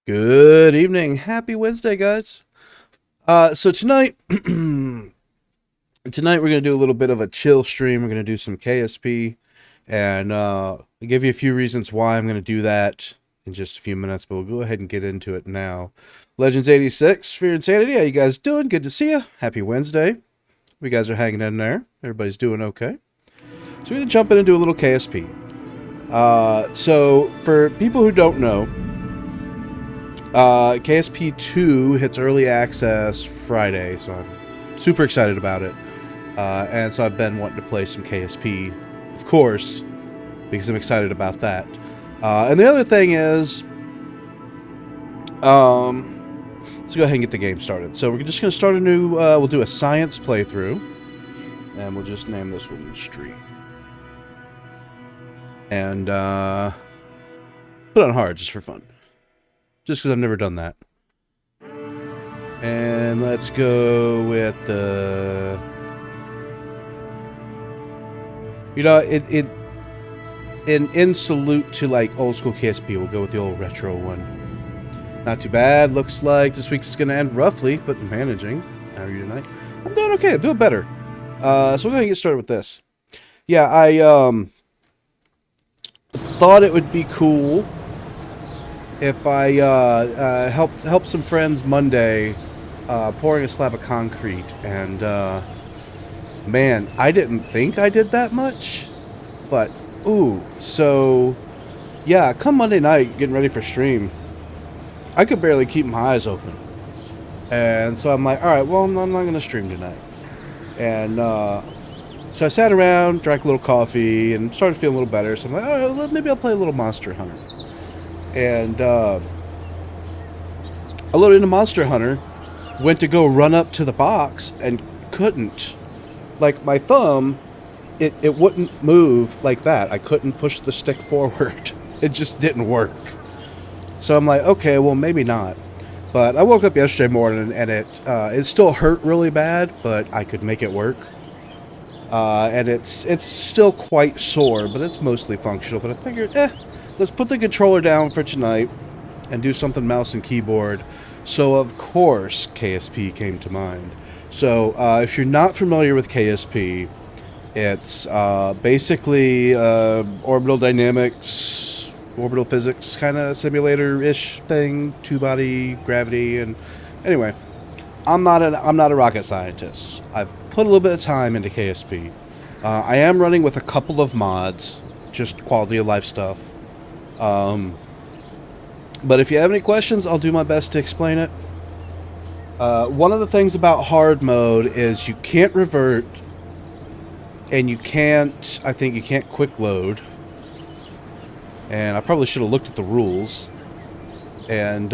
Good evening. Happy Wednesday, guys. So tonight, tonight we're gonna do a little bit of a chill stream. We're gonna do some KSP, and I'll give you a few reasons why I'm gonna do that in just a few minutes. But we'll go ahead and get into it now. Legends 86, Fear Insanity. How you guys doing? Good to see you. Happy Wednesday. You guys are hanging in there. Everybody's doing okay. So we're gonna jump in and do a little KSP. So for people who don't know. KSP 2 hits early access Friday, so I'm super excited about it. And so I've been wanting to play some KSP, of course, because I'm excited about that. And the other thing is, let's go ahead and get the game started. So we're just going to start a new, we'll do a science playthrough, and we'll just name this one Stream. And put it on hard just for fun. Just because I've never done that. And let's go with the... You know, in salute to, like, old school KSP, we'll go with the old retro one. Not too bad. Looks like this week is going to end roughly, but managing. How are you tonight? I'm doing okay. I'm doing better. So we're going to get started with this. Yeah, I thought it would be cool if I helped some friends Monday pouring a slab of concrete, and man, I didn't think I did that much, but ooh, so yeah, come Monday night, getting ready for stream, I could barely keep my eyes open, and so I'm like, all right, well, I'm not going to stream tonight, and so I sat around, drank a little coffee, and started feeling a little better. So I'm like, all right, well, maybe I'll play a little Monster Hunter. And I loaded into Monster Hunter, went to go run up to the box, and couldn't. Like, my thumb, it wouldn't move like that. I couldn't push the stick forward. It just didn't work. So I'm like, okay, well, maybe not. But I woke up yesterday morning, and it still hurt really bad, but I could make it work. And it's still quite sore, but it's mostly functional. But I figured, let's put the controller down for tonight and do something mouse and keyboard. So, of course, KSP came to mind. So, if you're not familiar with KSP, it's basically orbital dynamics, orbital physics kind of simulator-ish thing, two-body gravity, and anyway, I'm not a rocket scientist. I've put a little bit of time into KSP. I am running with a couple of mods, just quality of life stuff. But if you have any questions, I'll do my best to explain it. One of the things about hard mode is you can't revert, and I think you can't quick load. And I probably should have looked at the rules. And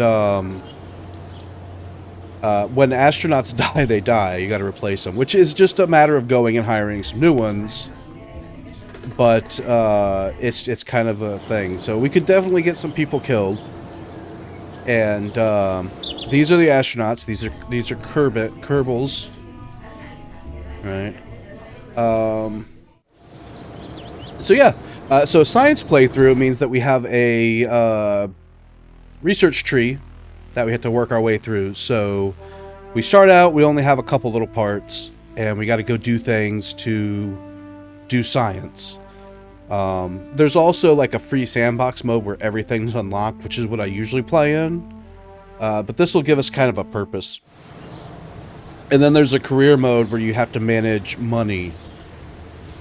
when astronauts die, they die. You got to replace them, which is just a matter of going and hiring some new ones. But it's kind of a thing. So we could definitely get some people killed. And these are the astronauts. These are Kerbals, right? So yeah. So science playthrough means that we have a research tree that we have to work our way through. So we start out, we only have a couple little parts, and we got to go do things to do science. There's also like a free sandbox mode where everything's unlocked, which is what I usually play in. But this will give us kind of a purpose. And then there's a career mode where you have to manage money.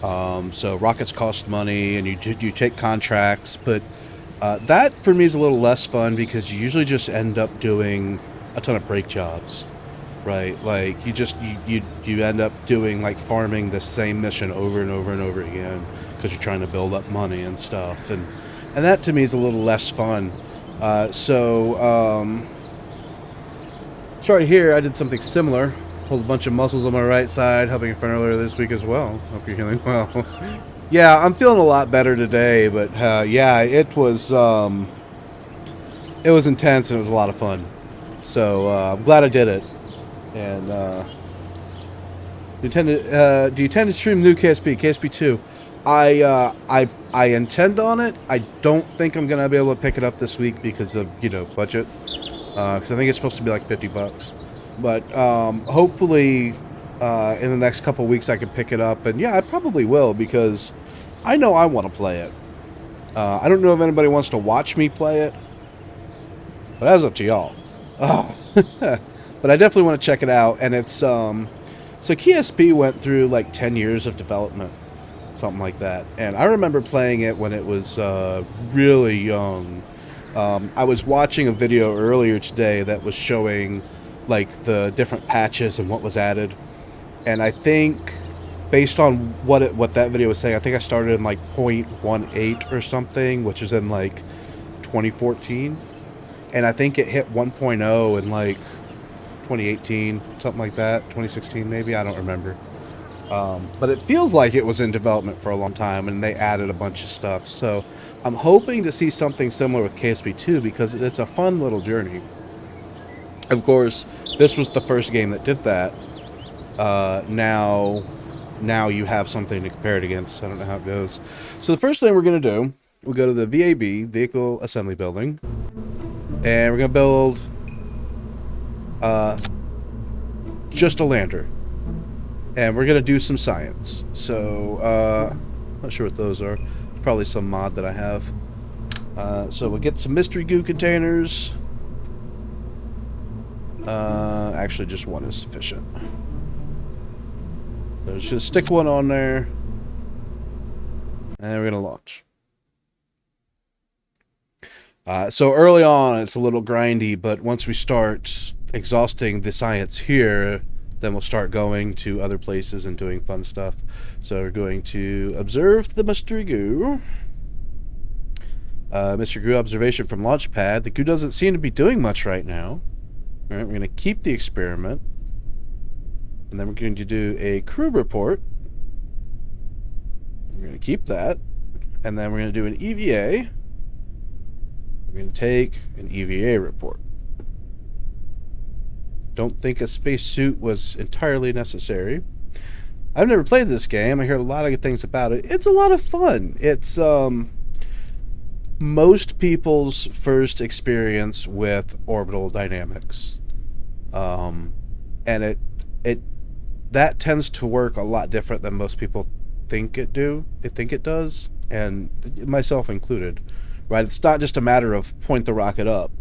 So rockets cost money, and you take contracts, but that for me is a little less fun because you usually just end up doing a ton of break jobs, right? Like you end up doing like farming the same mission over and over and over again because you're trying to build up money and stuff, and that to me is a little less fun. Sorry, here I did something similar. Pulled a bunch of muscles on my right side, helping a friend earlier this week as well. Hope you're healing well. Yeah, I'm feeling a lot better today, but yeah, it was intense and it was a lot of fun. So I'm glad I did it. And do you intend to stream new KSP 2? I intend on it. I don't think I'm gonna be able to pick it up this week because of budget. Because I think it's supposed to be like $50. But hopefully in the next couple weeks I can pick it up, and yeah, I probably will because I know I want to play it. I don't know if anybody wants to watch me play it, but that's up to y'all. Oh. But I definitely want to check it out, and it's so KSP went through like 10 years of development, something like that, and I remember playing it when it was really young. I was watching a video earlier today that was showing like the different patches and what was added, and I think based on what that video was saying, I think I started in like 0.18 or something, which was in like 2014, and I think it hit 1.0 in like 2018, something like that, 2016 maybe, I don't remember. But it feels like it was in development for a long time, and they added a bunch of stuff. So I'm hoping to see something similar with KSP2 because it's a fun little journey. Of course, this was the first game that did that. Now you have something to compare it against. I don't know how it goes. So the first thing we're going to do, we'll go to the VAB, Vehicle Assembly Building, and we're going to build just a lander. And we're going to do some science. So, not sure what those are. It's probably some mod that I have. So we'll get some mystery goo containers. Actually, just one is sufficient. So just gonna stick one on there. And we're going to launch. So early on, it's a little grindy, but once we start exhausting the science here, then we'll start going to other places and doing fun stuff. So we're going to observe the mystery goo. Mystery goo observation from launch pad. The goo doesn't seem to be doing much right now. All right, we're going to keep the experiment. And then we're going to do a crew report. We're going to keep that. And then we're going to do an EVA. We're going to take an EVA report. Don't think a spacesuit was entirely necessary. I've never played this game. I hear a lot of good things about it. It's a lot of fun. It's most people's first experience with orbital dynamics, and it that tends to work a lot different than most people think it does, and myself included. Right? It's not just a matter of point the rocket up.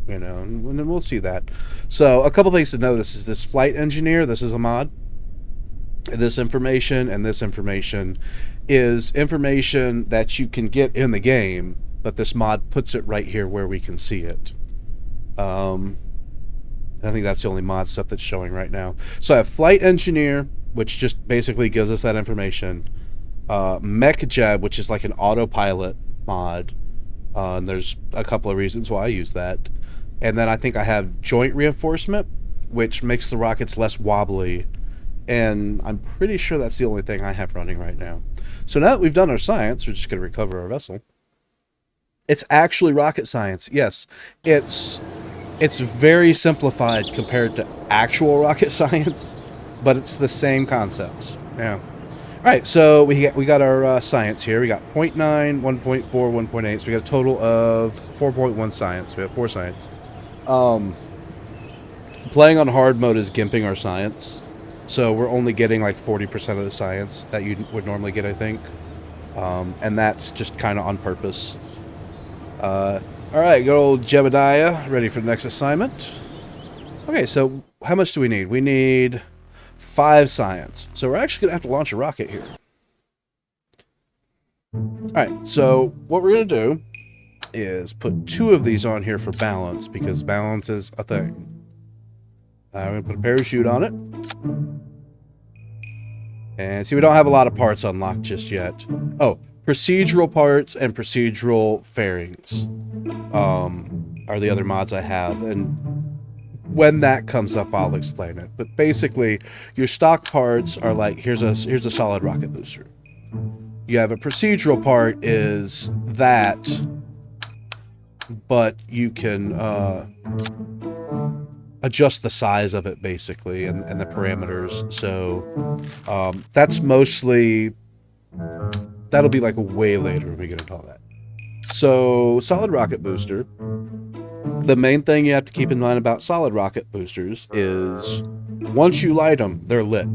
And we'll see that. So a couple things to notice is this flight engineer, this is a mod. This information and this information is information that you can get in the game, but this mod puts it right here where we can see it. I think that's the only mod stuff that's showing right now. So I have flight engineer, which just basically gives us that information. Mech Jeb, which is like an autopilot mod. And there's a couple of reasons why I use that. And then I think I have joint reinforcement, which makes the rockets less wobbly. And I'm pretty sure that's the only thing I have running right now. So now that we've done our science, we're just going to recover our vessel. It's actually rocket science. Yes, it's very simplified compared to actual rocket science, but it's the same concepts. Yeah. All right, so we got our science here. We got 0.9, 1.4, 1.8. So we got a total of 4.1 science. We have 4 science. Playing on hard mode is gimping our science, so we're only getting like 40% of the science that you would normally get, I think, and that's just kind of on purpose. All right, good old Jebediah, ready for the next assignment. Okay, so how much do we need? We need 5 science, so we're actually gonna have to launch a rocket here. All right, so what we're gonna do is put 2 of these on here for balance, because balance is a thing. I'm going to put a parachute on it. And see, we don't have a lot of parts unlocked just yet. Oh, procedural parts and procedural fairings are the other mods I have. And when that comes up, I'll explain it. But basically, your stock parts are like, here's a solid rocket booster. You have a procedural part is that, but you can adjust the size of it basically and the parameters. So that's mostly that'll be like way later when we get into all that. So, solid rocket booster. The main thing you have to keep in mind about solid rocket boosters is once you light them, they're lit.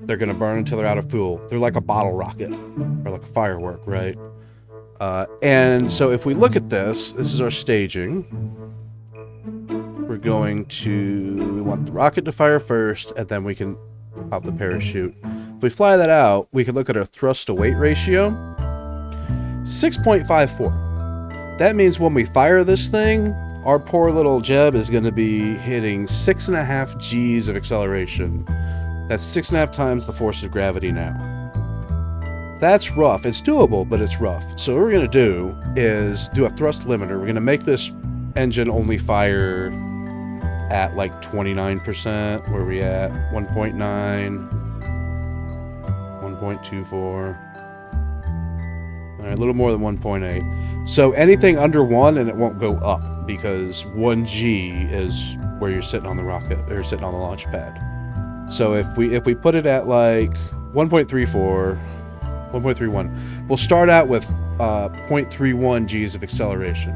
They're going to burn until they're out of fuel. They're like a bottle rocket or like a firework, right? And so if we look at this is our staging. We're going to, we want the rocket to fire first, and then we can pop the parachute. If we fly that out, we can look at our thrust to weight ratio. 6.54. That means when we fire this thing, our poor little Jeb is going to be hitting 6.5 G's of acceleration. That's 6.5 times the force of gravity now. That's rough. It's doable, but it's rough. So what we're going to do is do a thrust limiter. We're going to make this engine only fire at like 29%. Where are we at? 1.9, 1.24. All right, a little more than 1.8. So anything under 1 and it won't go up because 1 G is where you're sitting on the rocket or sitting on the launch pad. So if we put it at like 1.34, 1.31, we'll start out with 0.31 G's of acceleration.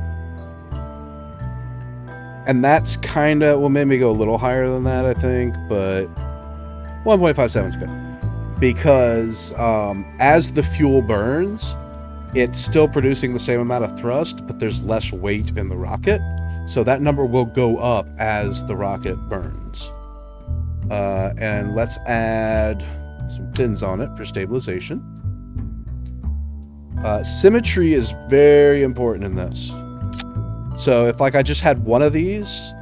And that's kind of, well, maybe go a little higher than that, I think, but 1.57 is good. Because as the fuel burns, it's still producing the same amount of thrust, but there's less weight in the rocket. So that number will go up as the rocket burns. And let's add some pins on it for stabilization. Symmetry is very important in this. So if like I just had one of these,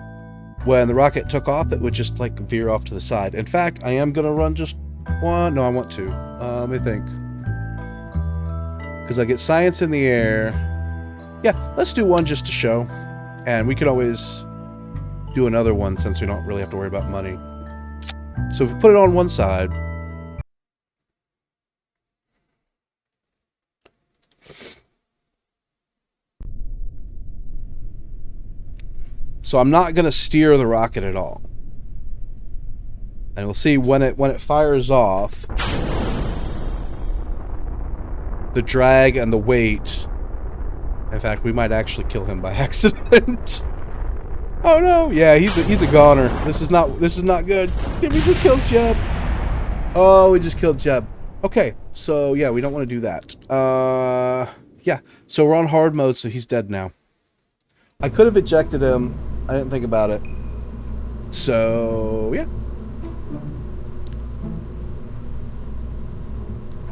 when the rocket took off, it would just like veer off to the side. In fact, I am going to run just one. No, I want two. Let me think. Because I get science in the air. Yeah, let's do one just to show. And we could always do another one since we don't really have to worry about money. So if we put it on one side. So I'm not going to steer the rocket at all. And we'll see when it fires off, the drag and the weight. In fact, we might actually kill him by accident. Oh no! Yeah, he's a goner. This is not good. Did we just kill Jeb? Oh, we just killed Jeb. Okay, so yeah, we don't want to do that. Yeah. So we're on hard mode, so he's dead now. I could have ejected him. I didn't think about it. So yeah.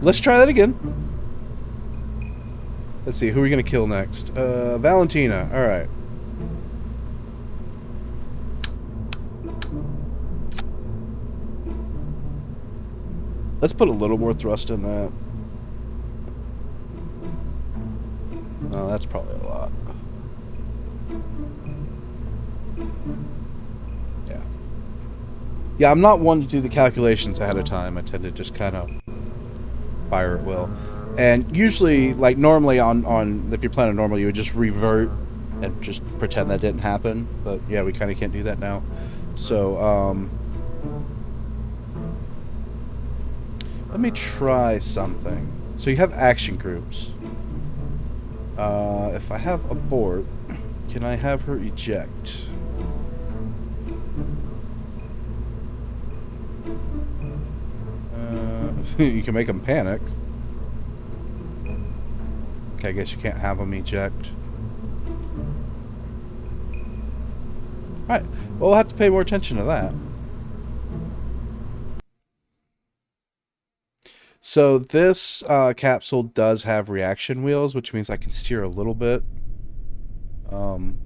Let's try that again. Let's see, who are we gonna kill next? Valentina. All right. Let's put a little more thrust in that. Oh, that's probably a lot. Yeah. Yeah, I'm not one to do the calculations ahead of time. I tend to just kind of fire at will. And usually, like normally on if you're playing normal, you would just revert and just pretend that didn't happen. But yeah, we kind of can't do that now. So, let me try something. So you have action groups. If I have abort, can I have her eject? You can make them panic. Okay, I guess you can't have them eject. Alright, well, we'll have to pay more attention to that. So this capsule does have reaction wheels, which means I can steer a little bit. Alright,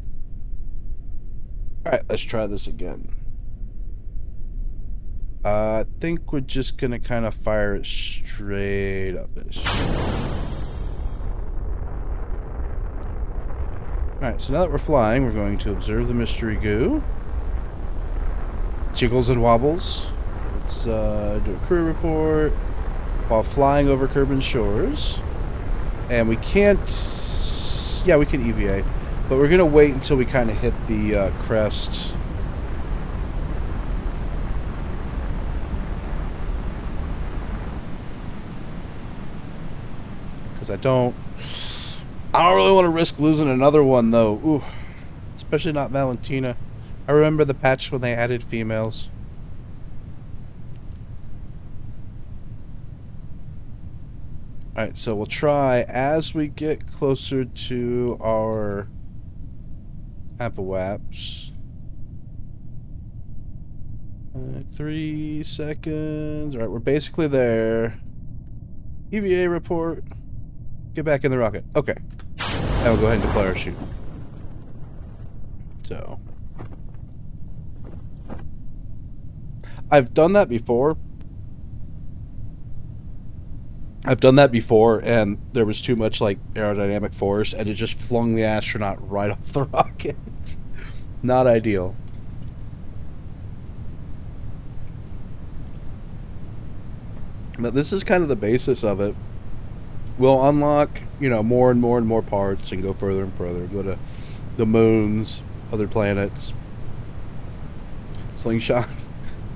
let's try this again. I think we're just going to kind of fire it straight up-ish. Alright, so now that we're flying, we're going to observe the mystery goo. Jiggles and wobbles. Let's do a crew report while flying over Kerbal shores. And we can't... Yeah, we can EVA. But we're going to wait until we kind of hit the crest. because I don't really want to risk losing another one though. Ooh, especially not Valentina. I remember the patch when they added females. Alright, so we'll try as we get closer to our Apowaps. 3 seconds. Alright, we're basically there. EVA report. Get back in the rocket. Okay. Now we'll go ahead and deploy our chute. So. I've done that before. And there was too much, like, aerodynamic force, and it just flung the astronaut right off the rocket. Not ideal. But this is kind of the basis of it. We'll unlock, you know, more and more and more parts and go further and further. Go to the moons, other planets. Slingshot.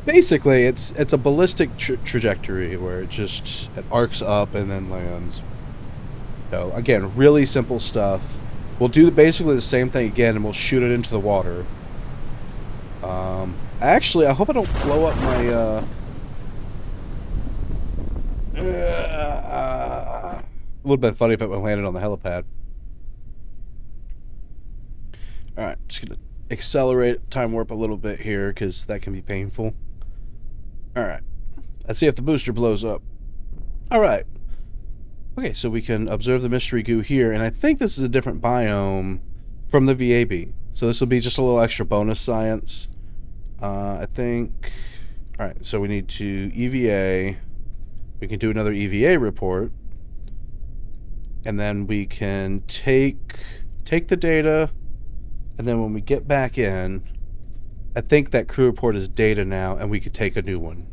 Basically, it's a ballistic trajectory where it arcs up and then lands. So again, really simple stuff. We'll do basically the same thing again, and we'll shoot it into the water. Actually, I hope I don't blow up my. It would have been funny if it would have landed on the helipad. All right, just gonna accelerate time warp a little bit here because that can be painful. Alright, let's see if the booster blows up. Alright. Okay, so we can observe the mystery goo here, and I think this is a different biome from the VAB. So this will be just a little extra bonus science. I think... Alright, so we need to EVA. We can do another EVA report. And then we can take the data, and then when we get back in... I think that crew report is data now, and we could take a new one.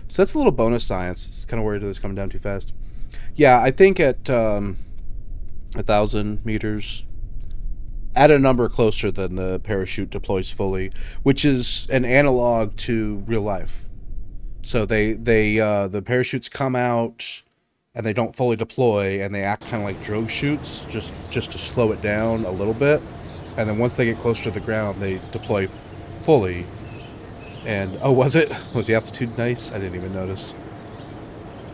So that's a little bonus science. It's kind of worried that it's coming down too fast. Yeah, I think at 1,000 meters, at a number closer than the parachute deploys fully, which is an analog to real life. So the parachutes come out, and they don't fully deploy, and they act kind of like drogue chutes, just to slow it down a little bit. And then once they get closer to the ground, they deploy fully. And was the altitude nice? I didn't even notice.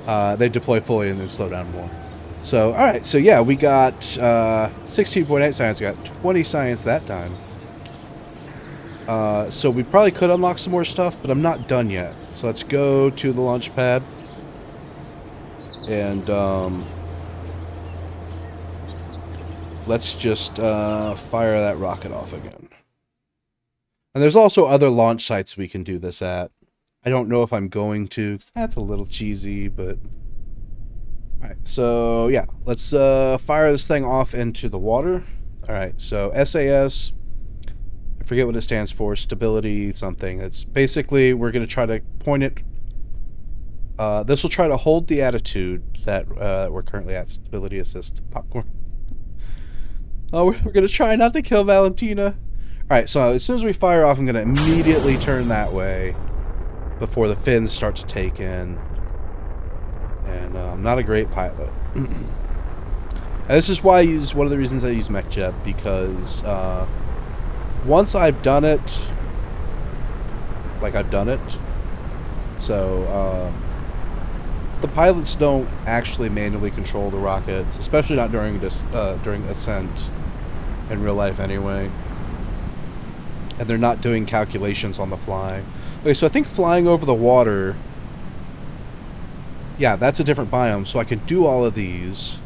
They deploy fully and then slow down more. So alright, so yeah, we got 16.8 science, we got 20 science that time. So we probably could unlock some more stuff, but I'm not done yet. So let's go to the launch pad and let's just fire that rocket off again. And there's also other launch sites we can do this at. I don't know if I'm going to. That's a little cheesy, but... Alright, so yeah. Let's fire this thing off into the water. Alright, so SAS. I forget what it stands for. Stability something. It's basically, we're going to try to point it... this will try to hold the attitude that we're currently at. Stability assist. Popcorn. Oh, we're going to try not to kill Valentina. Alright, so as soon as we fire off, I'm going to immediately turn that way before the fins start to take in. And I'm not a great pilot. And this is why one of the reasons I use MechJet, because once I've done it, I've done it, so the pilots don't actually manually control the rockets, especially not during ascent in real life anyway. And they're not doing calculations on the fly. Okay, so I think flying over the water... Yeah, that's a different biome, so I can do all of these.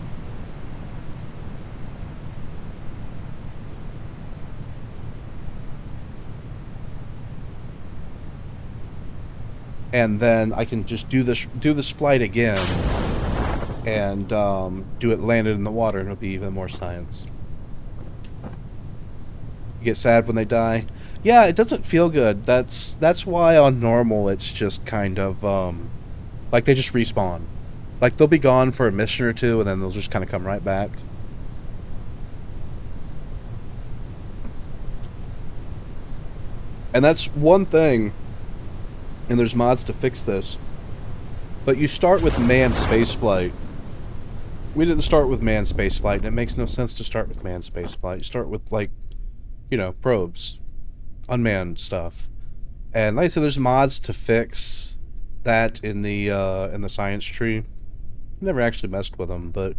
And then I can just do this flight again and do it landed in the water, and it'll be even more science. You get sad when they die? Yeah, it doesn't feel good. That's why on normal it's just kind of like they just respawn. Like they'll be gone for a mission or two and then they'll just kind of come right back. And that's one thing, and there's mods to fix this, but you start with manned spaceflight We didn't start with manned spaceflight, and it makes no sense to start with manned spaceflight. You start with, like, you know, probes, unmanned stuff. And like I said, there's mods to fix that in the science tree. Never actually messed with them, but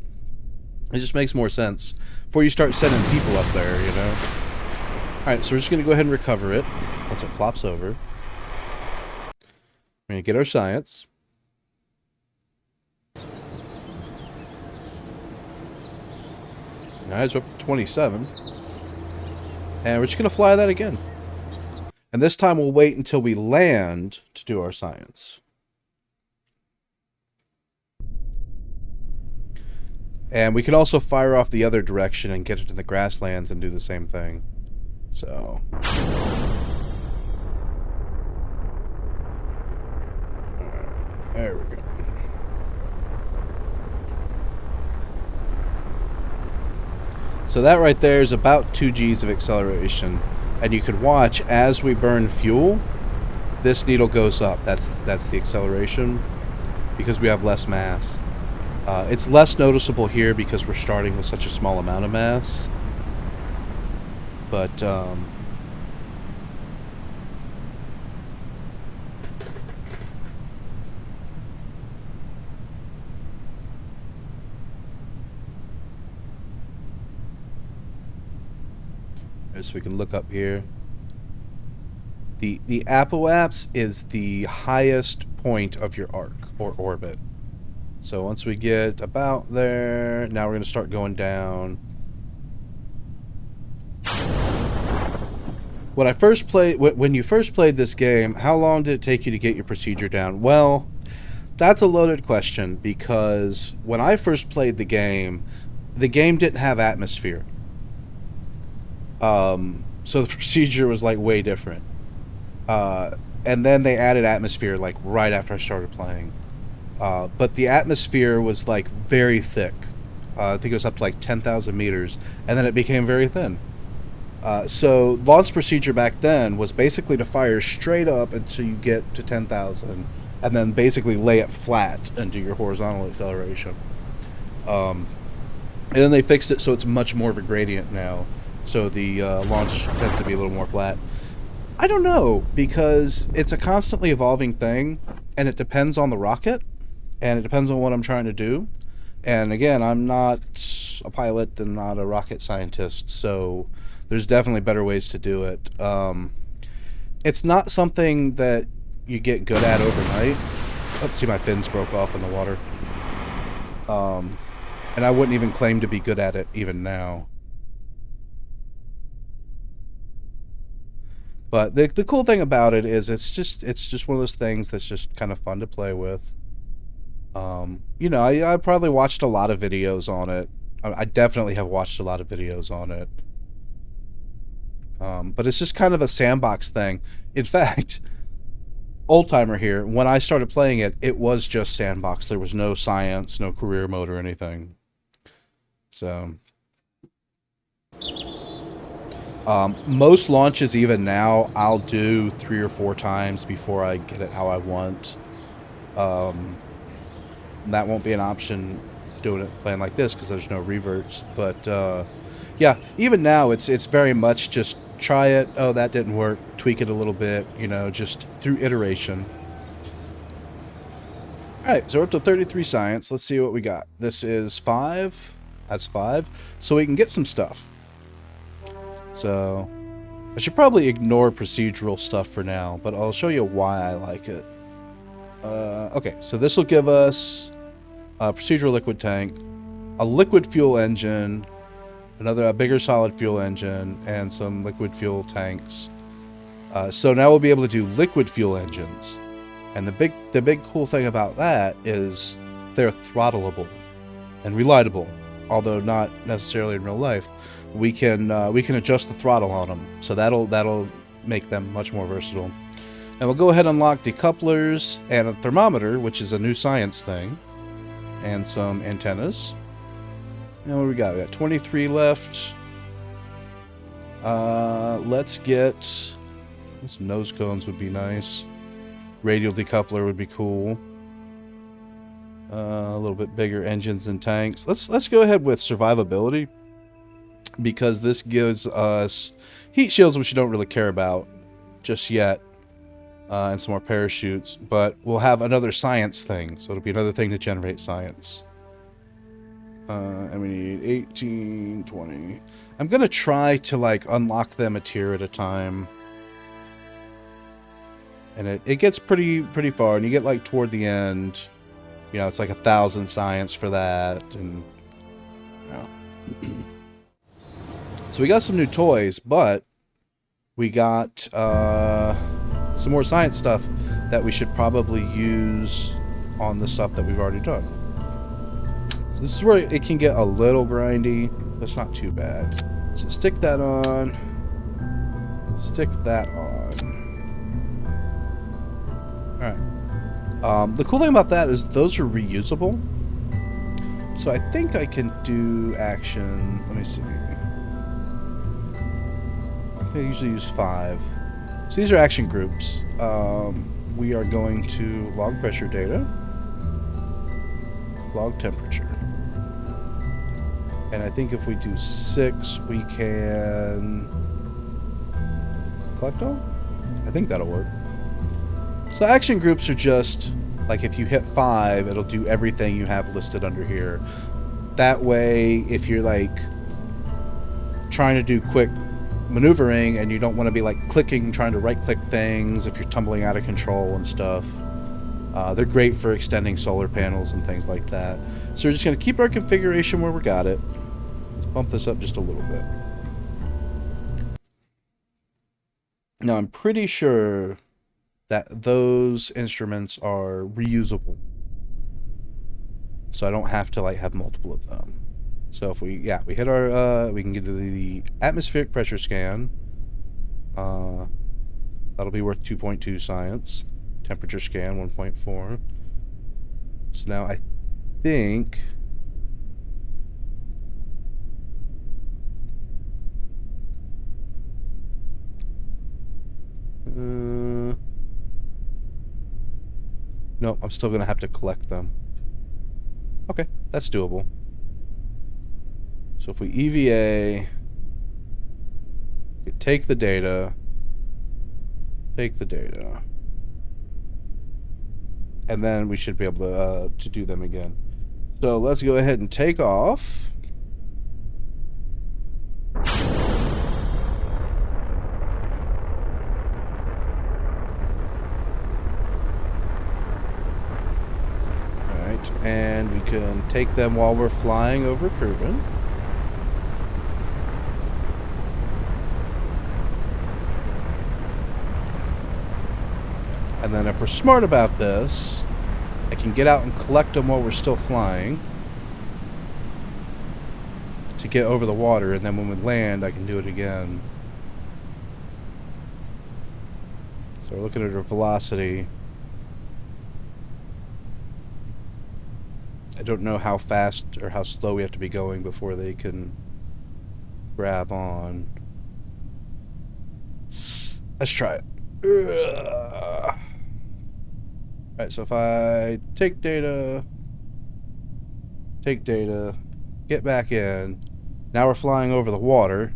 it just makes more sense before you start sending people up there, you know. Alright, so we're just going to go ahead and recover it once it flops over. We're going to get our science. Alright, so up to 27. And we're just going to fly that again. And this time we'll wait until we land to do our science. And we can also fire off the other direction and get it to the grasslands and do the same thing. So... Alright, there we go. So that right there is about 2 Gs of acceleration. And you can watch, as we burn fuel, this needle goes up. That's the acceleration, because we have less mass. It's less noticeable here because we're starting with such a small amount of mass. But, so we can look up here. The apoapse is the highest point of your arc or orbit. So once we get about there, now we're going to start going down. When you first played this game, how long did it take you to get your procedure down? Well, that's a loaded question, because when I first played the game didn't have atmosphere. So the procedure was like way different. And then they added atmosphere like right after I started playing. But the atmosphere was like very thick. I think it was up to like 10,000 meters, and then it became very thin. So launch procedure back then was basically to fire straight up until you get to 10,000, and then basically lay it flat and do your horizontal acceleration. And then they fixed it so it's much more of a gradient now. So the launch tends to be a little more flat. I don't know, because it's a constantly evolving thing, and it depends on the rocket, and it depends on what I'm trying to do. And again, I'm not a pilot and not a rocket scientist, so there's definitely better ways to do it. It's not something that you get good at overnight. Let's see, my fins broke off in the water. And I wouldn't even claim to be good at it even now. But the cool thing about it is it's just one of those things that's just kind of fun to play with. You know, I probably watched a lot of videos on it. I definitely have watched a lot of videos on it. But it's just kind of a sandbox thing. In fact, old timer here, when I started playing it, it was just sandbox. There was no science, no career mode or anything. So... most launches, even now, I'll do 3 or 4 times before I get it how I want. That won't be an option doing it playing like this because there's no reverts. But yeah, even now it's very much just try it. Oh, that didn't work. Tweak it a little bit. You know, just through iteration. All right, so we're up to 33 science. Let's see what we got. This is 5. That's 5. So we can get some stuff. So, I should probably ignore procedural stuff for now, but I'll show you why I like it. Okay, so this will give us a procedural liquid tank, a liquid fuel engine, a bigger solid fuel engine, and some liquid fuel tanks. So now we'll be able to do liquid fuel engines. And the big cool thing about that is they're throttleable and reliable, although not necessarily in real life. We can adjust the throttle on them, so that'll make them much more versatile. And we'll go ahead and unlock decouplers and a thermometer, which is a new science thing, and some antennas. And what do we got? We got 23 left. Let's get some nose cones would be nice. Radial decoupler would be cool. A little bit bigger engines and tanks. Let's go ahead with survivability, because this gives us heat shields, which you don't really care about just yet, and some more parachutes. But we'll have another science thing, so it'll be another thing to generate science. And we need 18, 20. I'm gonna try to like unlock them a tier at a time. And it gets pretty far, and you get like toward the end, you know, it's like 1,000 science for that, and you know. So we got some new toys, but we got some more science stuff that we should probably use on the stuff that we've already done. So this is where it can get a little grindy, but it's not too bad. So stick that on. Stick that on. Alright. The cool thing about that is those are reusable. So I think I can do action. Let me see. I usually use 5. So these are action groups. We are going to log pressure data, log temperature. And I think if we do 6, we can collect all? I think that'll work. So action groups are just, like if you hit 5, it'll do everything you have listed under here. That way, if you're like trying to do quick maneuvering and you don't want to be like clicking, trying to right click things if you're tumbling out of control and stuff, they're great for extending solar panels and things like that. So we're just going to keep our configuration where we got it. Let's bump this up just a little bit. Now I'm pretty sure that those instruments are reusable, so I don't have to like have multiple of them. So if we hit our we can get to the atmospheric pressure scan. That'll be worth 2.2 science. Temperature scan 1.4. So now I think no, I'm still gonna have to collect them. Okay, that's doable. So if we EVA, we take the data, and then we should be able to do them again. So let's go ahead and take off. And we can take them while we're flying over Kerbal. And then if we're smart about this, I can get out and collect them while we're still flying to get over the water, and then when we land, I can do it again. So we're looking at our velocity. I don't know how fast or how slow we have to be going before they can grab on. Let's try it. Alright, so if I take data, get back in. Now we're flying over the water.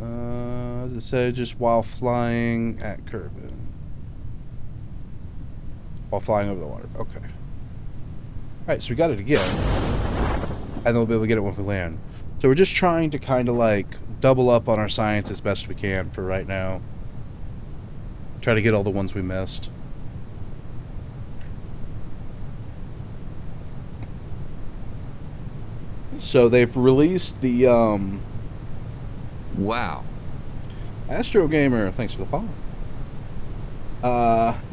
As it said, just while flying at Kerbal. While flying over the water. Okay. Alright, so we got it again. And then we'll be able to get it when we land. So we're just trying to kind of like double up on our science as best we can for right now. Try to get all the ones we missed. So they've released the Wow. Astro Gamer, thanks for the follow.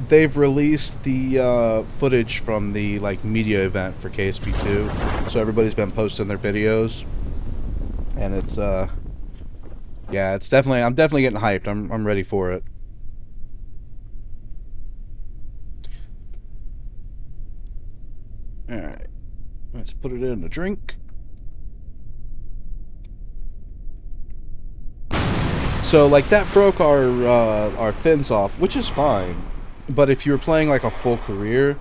They've released the footage from the like media event for KSP2, so everybody's been posting their videos, and it's yeah, it's definitely, I'm definitely getting hyped. I'm ready for it. All right, let's put it in a drink. So like that broke our fins off, which is fine. But if you were playing like a full career,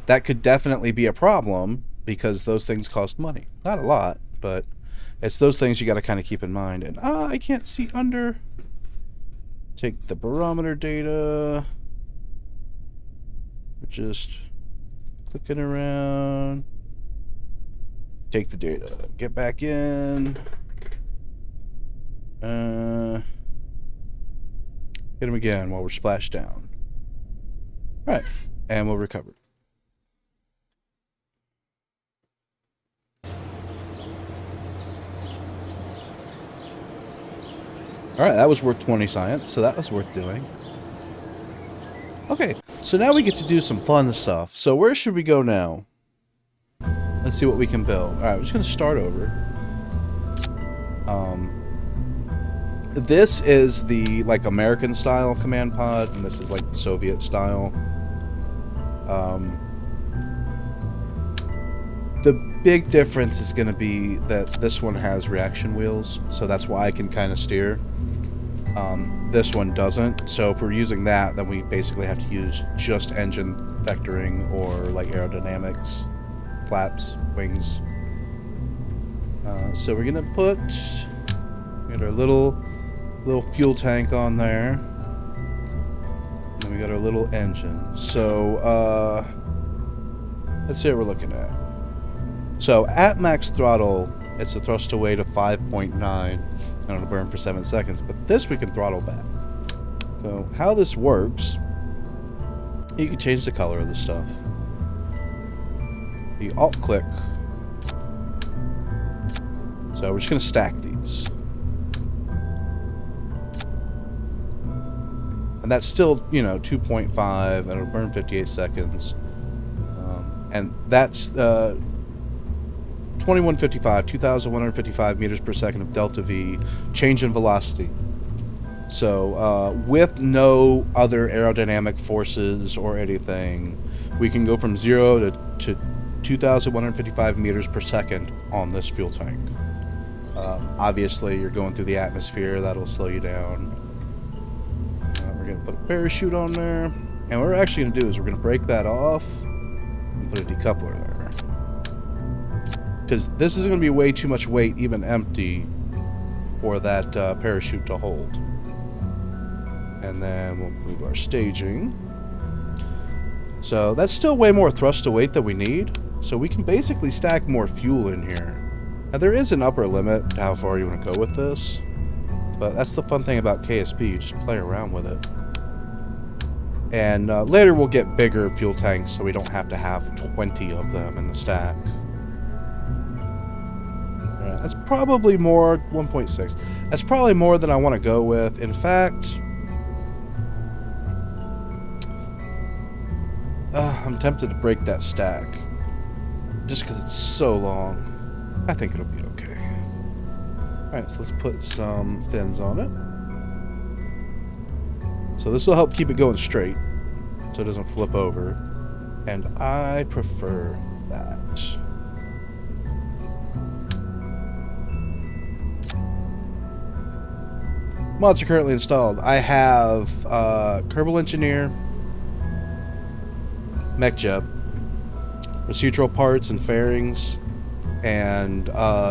that could definitely be a problem because those things cost money. Not a lot, but it's those things you got to kind of keep in mind. And I can't see under. Take the barometer data. We're just clicking around. Take the data. Get back in. Hit him again while we're splashed down. Alright, and we'll recover. Alright, that was worth 20 science, so that was worth doing. Okay, so now we get to do some fun stuff. So where should we go now? Let's see what we can build. Alright, we're just going to start over. This is the, like, American style command pod, and this is, like, the Soviet style. The big difference is going to be that this one has reaction wheels, so that's why I can kind of steer. This one doesn't, so if we're using that, then we basically have to use just engine vectoring or, like, aerodynamics, flaps, wings. So we're going to get our little fuel tank on there. And then we got our little engine. So, let's see what we're looking at. So, at max throttle, it's a thrust to weight of 5.9. And it'll burn for 7 seconds. But this we can throttle back. So, how this works, you can change the color of the stuff. You alt-click. So, we're just going to stack these. And that's still, you know, 2.5, and it'll burn 58 seconds. And that's 2155, 2,155 meters per second of delta V, change in velocity. So, with no other aerodynamic forces or anything, we can go from 0 to 2,155 meters per second on this fuel tank. Obviously, you're going through the atmosphere, that'll slow you down. We're going to put a parachute on there. And what we're actually going to do is we're going to break that off and put a decoupler there. Because this is going to be way too much weight, even empty, for that parachute to hold. And then we'll move our staging. So that's still way more thrust to weight than we need. So we can basically stack more fuel in here. Now there is an upper limit to how far you want to go with this. But that's the fun thing about KSP, you just play around with it. And later we'll get bigger fuel tanks so we don't have to have 20 of them in the stack. Alright, that's probably more, 1.6. That's probably more than I want to go with. In fact, I'm tempted to break that stack. Just because it's so long. I think it'll be okay. Alright, so let's put some fins on it. So this will help keep it going straight, so it doesn't flip over. And I prefer that. Mods are currently installed. I have Kerbal Engineer, MechJet, procedural parts and fairings, and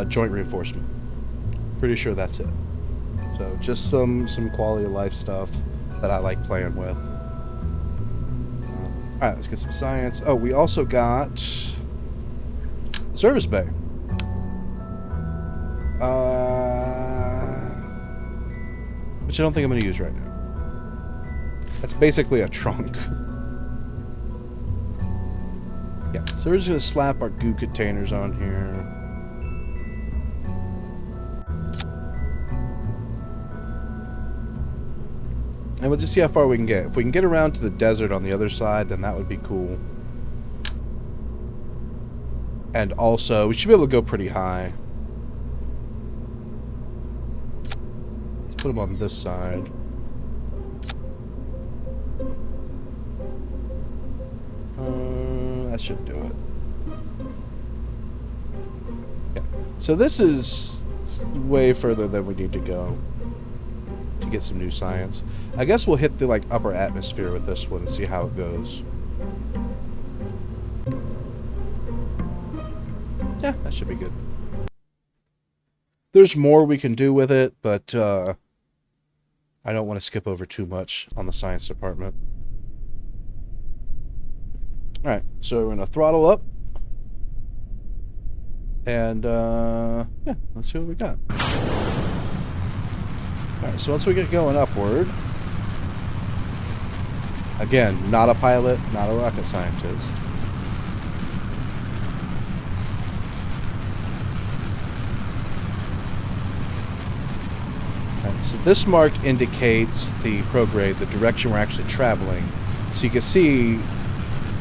joint reinforcement. Pretty sure that's it. So just some quality of life stuff that I like playing with. Alright, let's get some science. Oh, we also got service bay. Which I don't think I'm going to use right now. That's basically a trunk. Yeah, so we're just going to slap our goo containers on here. And we'll just see how far we can get. If we can get around to the desert on the other side, then that would be cool. And also, we should be able to go pretty high. Let's put them on this side. That should do it. Yeah. So this is way further than we need to go. to get some new science. I guess we'll hit the like upper atmosphere with this one and see how it goes. Yeah, that should be good. There's more we can do with it, but I don't want to skip over too much on the science department. Alright, so we're going to throttle up. And, yeah, let's see what we got. Alright, so once we get going upward... Again, not a pilot, not a rocket scientist. Alright, so this mark indicates the prograde, the direction we're actually traveling. So you can see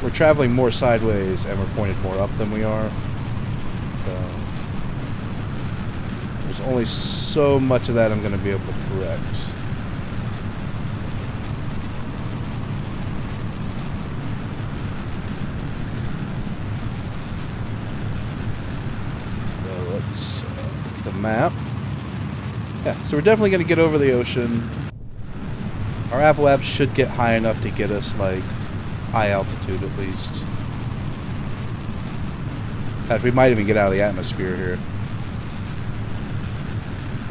we're traveling more sideways and we're pointed more up than we are. So there's only so much of that I'm going to be able to correct. So let's look at the map. Yeah, so we're definitely going to get over the ocean. Our Apple apps should get high enough to get us, like, high altitude at least. In fact, we might even get out of the atmosphere here.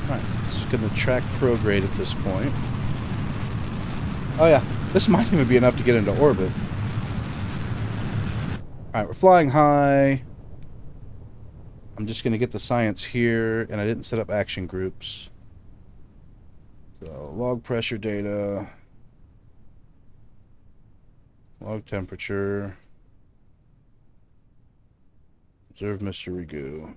Alright, so it's just going to track prograde at this point. Oh yeah, this might even be enough to get into orbit. Alright, we're flying high. I'm just going to get the science here, and I didn't set up action groups. So, log pressure data, log temperature, observe Mr. Rigu,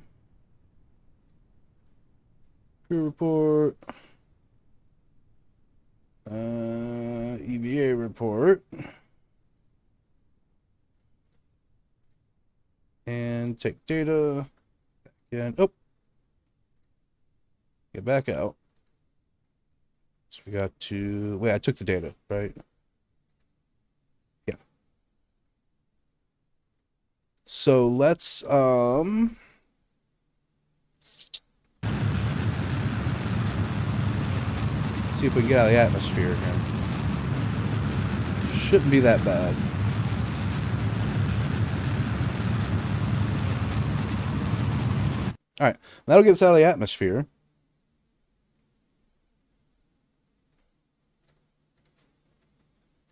crew report, EVA report, and take data, and, oh, get back out. So we got to... Wait, I took the data, right? Yeah. So let's, see if we can get out of the atmosphere again. Shouldn't be that bad. Alright, that'll get us out of the atmosphere.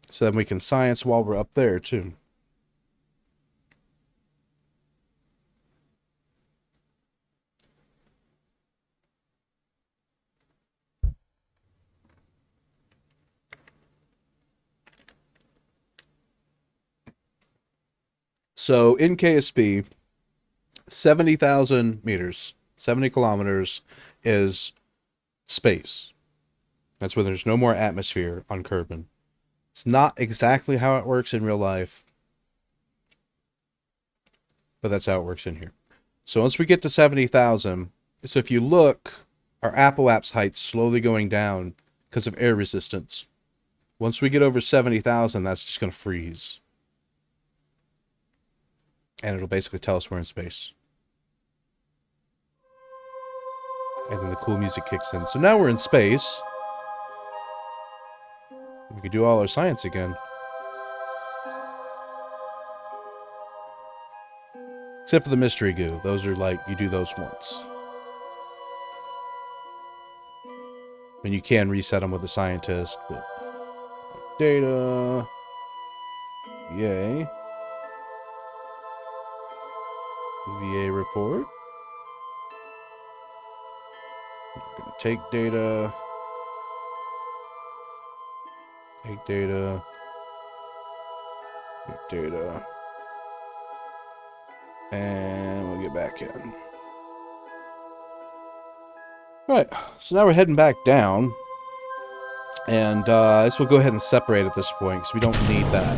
So then we can science while we're up there, too. So in KSP, 70,000 meters, 70 kilometers is space. That's when there's no more atmosphere on Kerbal. It's not exactly how it works in real life, but that's how it works in here. So once we get to 70,000, so if you look, our Apple app's height's slowly going down because of air resistance. Once we get over 70,000, that's just going to freeze. And it'll basically tell us we're in space. And then the cool music kicks in. So now we're in space. We can do all our science again. Except for the mystery goo. Those are like, you do those once. And you can reset them with a scientist, but... Data... Yay. VA report. I'm gonna take data... Take data. Take data. And we'll get back in. Alright, so now we're heading back down. And this will go ahead and separate at this point, because we don't need that.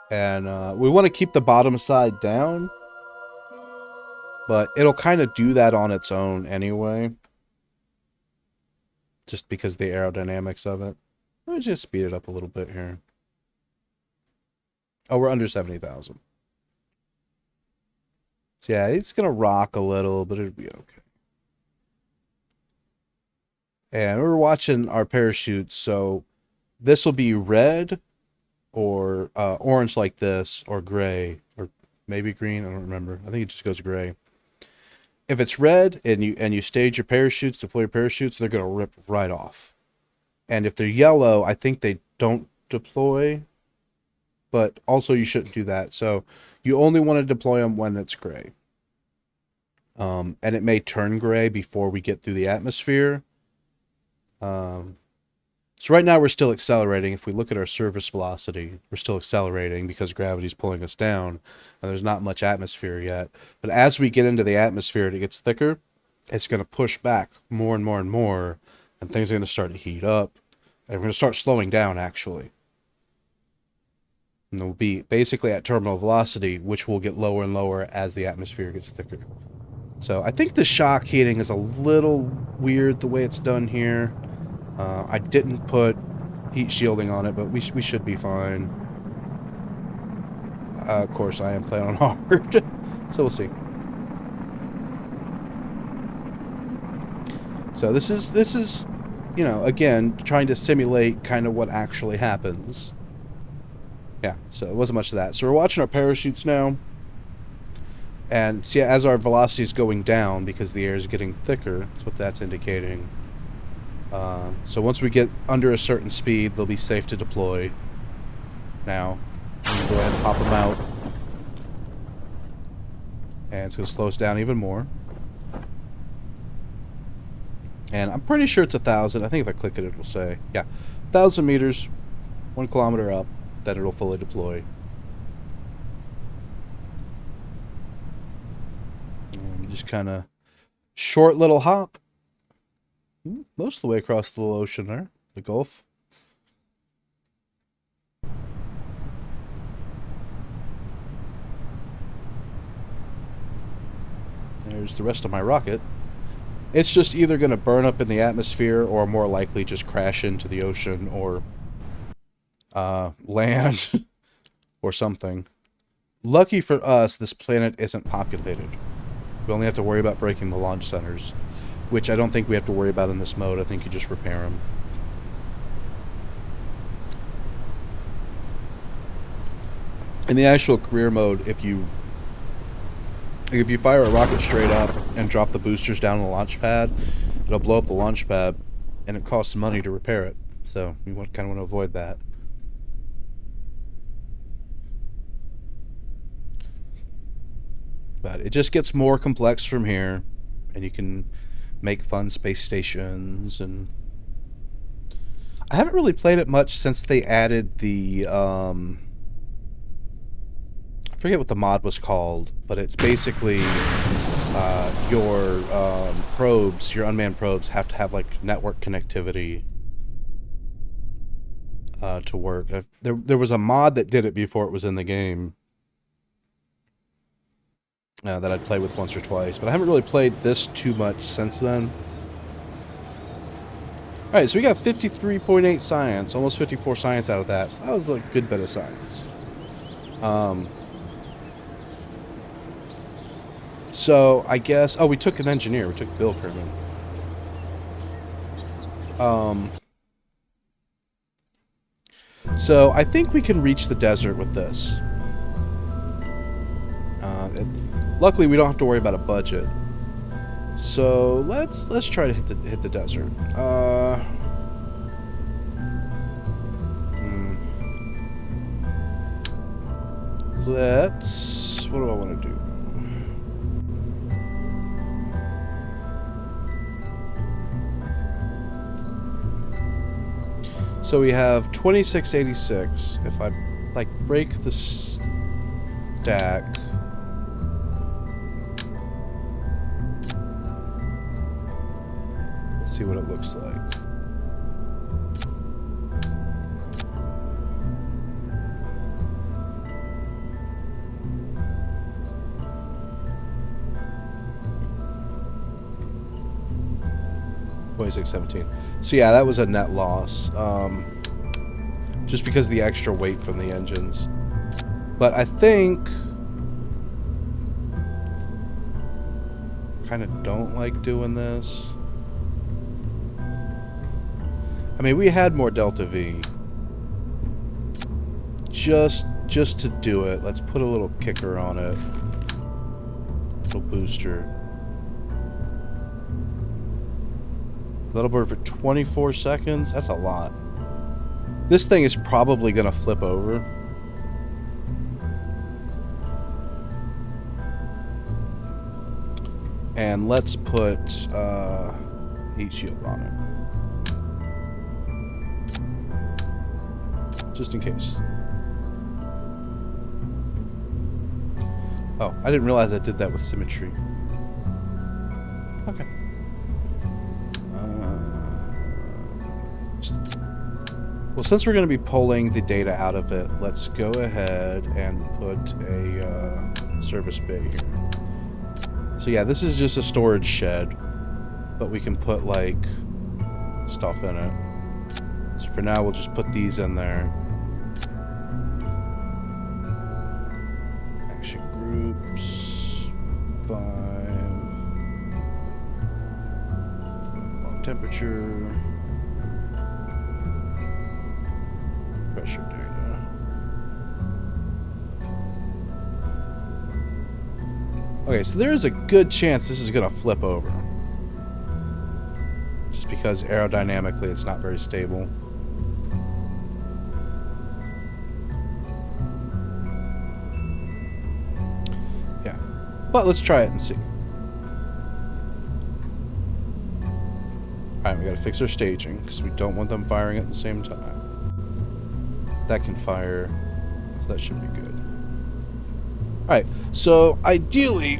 And we want to keep the bottom side down. But it'll kind of do that on its own anyway. Just because of the aerodynamics of it. Let me just speed it up a little bit here. Oh, we're under 70,000. So yeah, it's gonna rock a little, but it'll be okay. And we're watching our parachutes, so this will be red or orange like this, or gray, or maybe green. I don't remember. I think it just goes gray. If it's red and you stage your parachutes, deploy your parachutes, they're gonna rip right off. And if they're yellow, I think they don't deploy, but also you shouldn't do that. So you only want to deploy them when it's gray. And it may turn gray before we get through the atmosphere. So right now we're still accelerating. If we look at our surface velocity, we're still accelerating because gravity's pulling us down, and there's not much atmosphere yet. But as we get into the atmosphere and it gets thicker, it's going to push back more and more and more, and things are going to start to heat up, and we're going to start slowing down, actually. And we'll be basically at terminal velocity, which will get lower and lower as the atmosphere gets thicker. So I think the shock heating is a little weird the way it's done here. I didn't put heat shielding on it, but we should be fine. Of course, I am playing on hard, so we'll see. So this is, you know, again, trying to simulate kind of what actually happens. Yeah, so it wasn't much of that. So we're watching our parachutes now. And see, as our velocity is going down because the air is getting thicker, that's what that's indicating. So once we get under a certain speed, they'll be safe to deploy. Now, I'm going to go ahead and pop them out. And it's going to slow us down even more. And I'm pretty sure it's 1,000. I think if I click it, it will say, yeah, 1,000 meters, 1 kilometer up, then it'll fully deploy. And just kind of short little hop. Most of the way across the ocean there, the Gulf. There's the rest of my rocket. It's just either going to burn up in the atmosphere or more likely just crash into the ocean or land or something. Lucky for us, this planet isn't populated. We only have to worry about breaking the launch centers, which I don't think we have to worry about in this mode. I think you just repair them. In the actual career mode, if you fire a rocket straight up and drop the boosters down the launch pad, it'll blow up the launch pad, and it costs money to repair it. So you kind of want to avoid that. But it just gets more complex from here, and you can make fun space stations. And I haven't really played it much since they added the I forget what the mod was called, but it's basically your probes, your unmanned probes, have to have like network connectivity to work. There was a mod that did it before it was in the game that I'd played with once or twice, but I haven't really played this too much since then. Alright, so we got 53.8 science, almost 54 science out of that, so that was a good bit of science. So, I guess... Oh, we took an engineer. We took Bill Kerbal. So, I think we can reach the desert with this. Luckily, we don't have to worry about a budget. So, let's try to hit the desert. Let's... What do I want to do? So we have 2686. If I like break the stack, let's see what it looks like. $26.17. So yeah, that was a net loss, just because of the extra weight from the engines. But I think kind of don't like doing this. I mean, we had more Delta V. Just to do it, let's put a little kicker on it. A little booster. Little bird for 24 seconds? That's a lot. This thing is probably going to flip over. And let's put heat shield on it. Just in case. Oh, I didn't realize I did that with symmetry. Okay. Well, since we're going to be pulling the data out of it, let's go ahead and put a service bay here. So yeah, this is just a storage shed, but we can put, like, stuff in it. So for now, we'll just put these in there. Action groups, 5. Temperature. Pressure data. Okay, so there is a good chance this is going to flip over. Just because aerodynamically it's not very stable. Yeah. But let's try it and see. Alright, we gotta fix our staging, because we don't want them firing at the same time. That can fire, so that should be good. Alright, so ideally,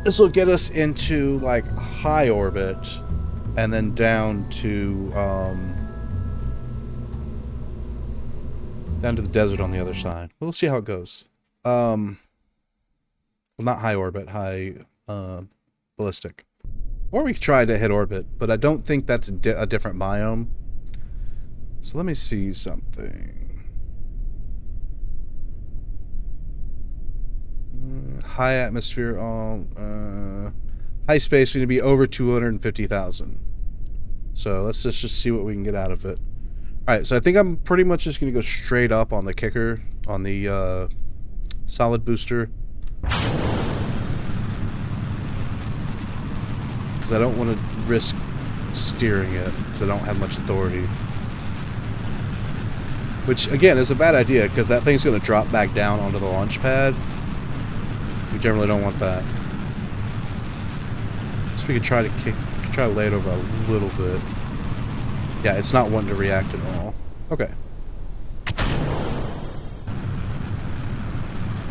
this will get us into, like, high orbit, and then down to the desert on the other side. We'll see how it goes. Well, not high orbit, high ballistic. Or we could try to hit orbit, but I don't think that's a different biome. So let me see something. High atmosphere, high space, we need to be over 250,000. So let's just see what we can get out of it. Alright, so I think I'm pretty much just going to go straight up on the kicker, on the solid booster. Because I don't want to risk steering it, because I don't have much authority. Which, again, is a bad idea, because that thing's going to drop back down onto the launch pad. We generally don't want that. So we could try to lay it over a little bit. Yeah, it's not wanting to react at all. Okay.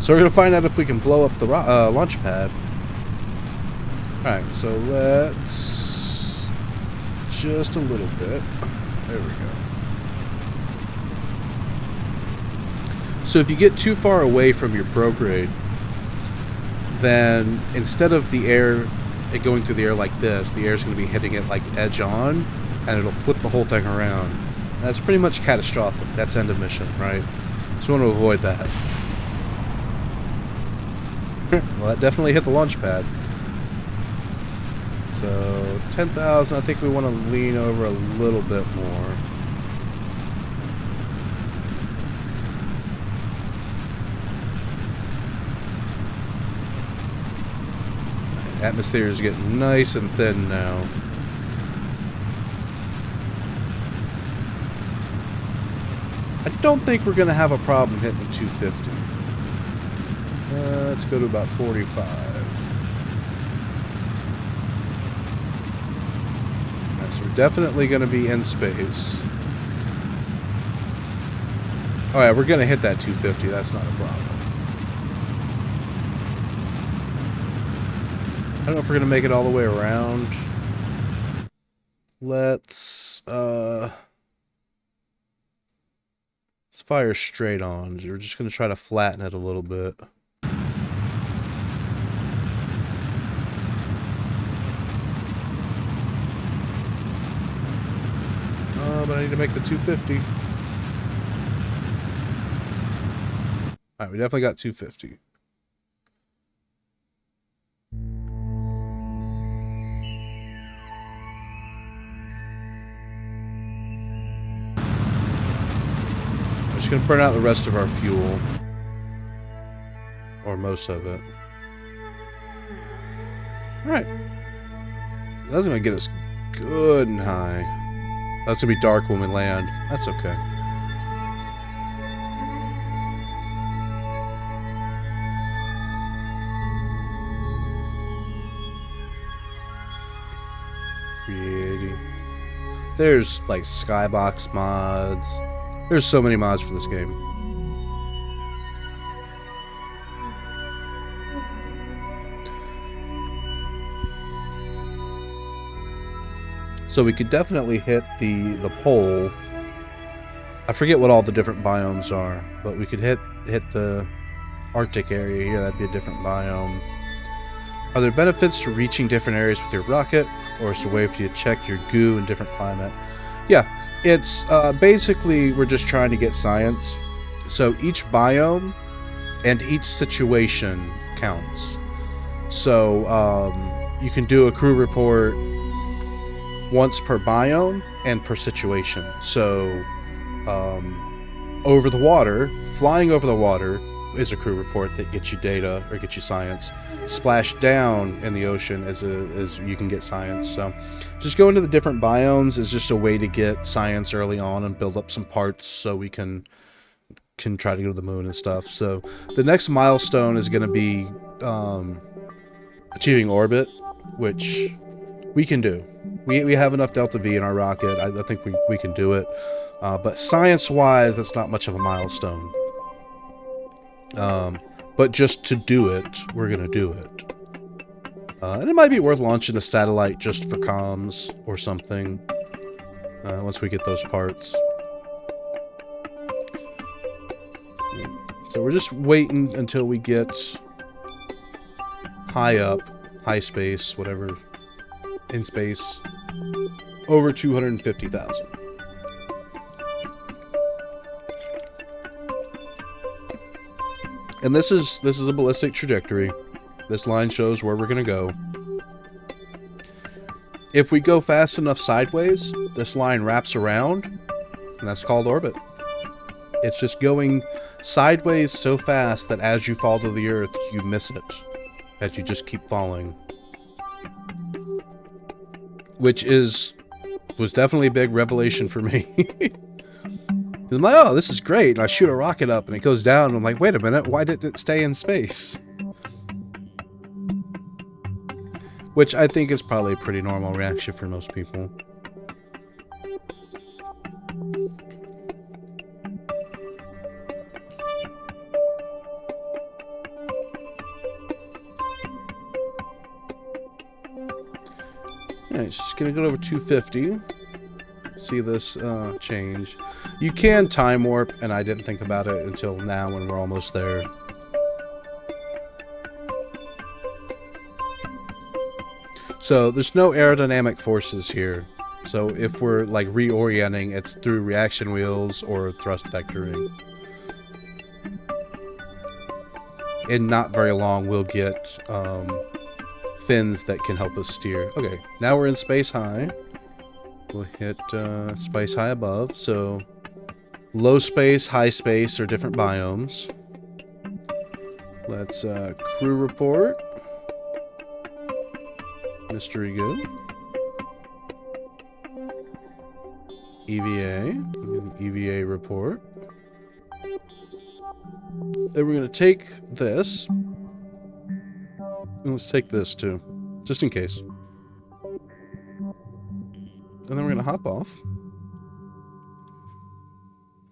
So we're going to find out if we can blow up the launch pad. Alright, so let's... just a little bit. There we go. So if you get too far away from your prograde, then instead of the air, it going through the air like this, the air is going to be hitting it like edge on, and it'll flip the whole thing around. That's pretty much catastrophic. That's end of mission, right? So we want to avoid that. Well, that definitely hit the launch pad. So 10,000, I think we want to lean over a little bit more. Atmosphere is getting nice and thin now. I don't think we're going to have a problem hitting 250. Let's go to about 45. Alright, so we're definitely going to be in space. Alright, we're going to hit that 250. That's not a problem. I don't know if we're going to make it all the way around. Let's fire straight on. We're just going to try to flatten it a little bit. But I need to make the 250. Alright, we definitely got 250. Just gonna burn out the rest of our fuel. Or most of it. Alright. That's gonna get us good and high. That's gonna be dark when we land. That's okay. Creating. There's like skybox mods. There's so many mods for this game. So we could definitely hit the pole. I forget what all the different biomes are, but we could hit the Arctic area here. That'd be a different biome. Are there benefits to reaching different areas with your rocket, or is there a way for you to check your goo in different climate? Yeah, it's basically we're just trying to get science. So each biome and each situation counts. So you can do a crew report once per biome and per situation. So over the water, flying over the water is a crew report that gets you data or gets you science. Splash down in the ocean as you can get science. So just going to the different biomes is just a way to get science early on and build up some parts so we can try to go to the moon and stuff. So the next milestone is going to be achieving orbit, which we can do. We have enough Delta V in our rocket. I think we can do it. But science-wise, that's not much of a milestone. But just to do it, we're going to do it. And it might be worth launching a satellite just for comms or something. Once we get those parts. So we're just waiting until we get high up, high space, whatever, in space, over 250,000. And this is a ballistic trajectory. This line shows where we're going to go. If we go fast enough sideways, this line wraps around, and that's called orbit. It's just going sideways so fast that as you fall to the earth, you miss it. As you just keep falling. Which was definitely a big revelation for me. I'm like, oh, this is great. And I shoot a rocket up and it goes down. And I'm like, wait a minute, why did it stay in space? Which I think is probably a pretty normal reaction for most people. Alright, just gonna go over 250. See this change. You can time warp, and I didn't think about it until now when we're almost there. So there's no aerodynamic forces here. So if we're like reorienting, it's through reaction wheels or thrust vectoring. In not very long, we'll get fins that can help us steer. Okay, now we're in space high. We'll hit space high above. So low space, high space are different biomes. Let's crew report. Mystery Go. EVA. EVA report. Then we're going to take this. And let's take this too. Just in case. And then we're going to hop off.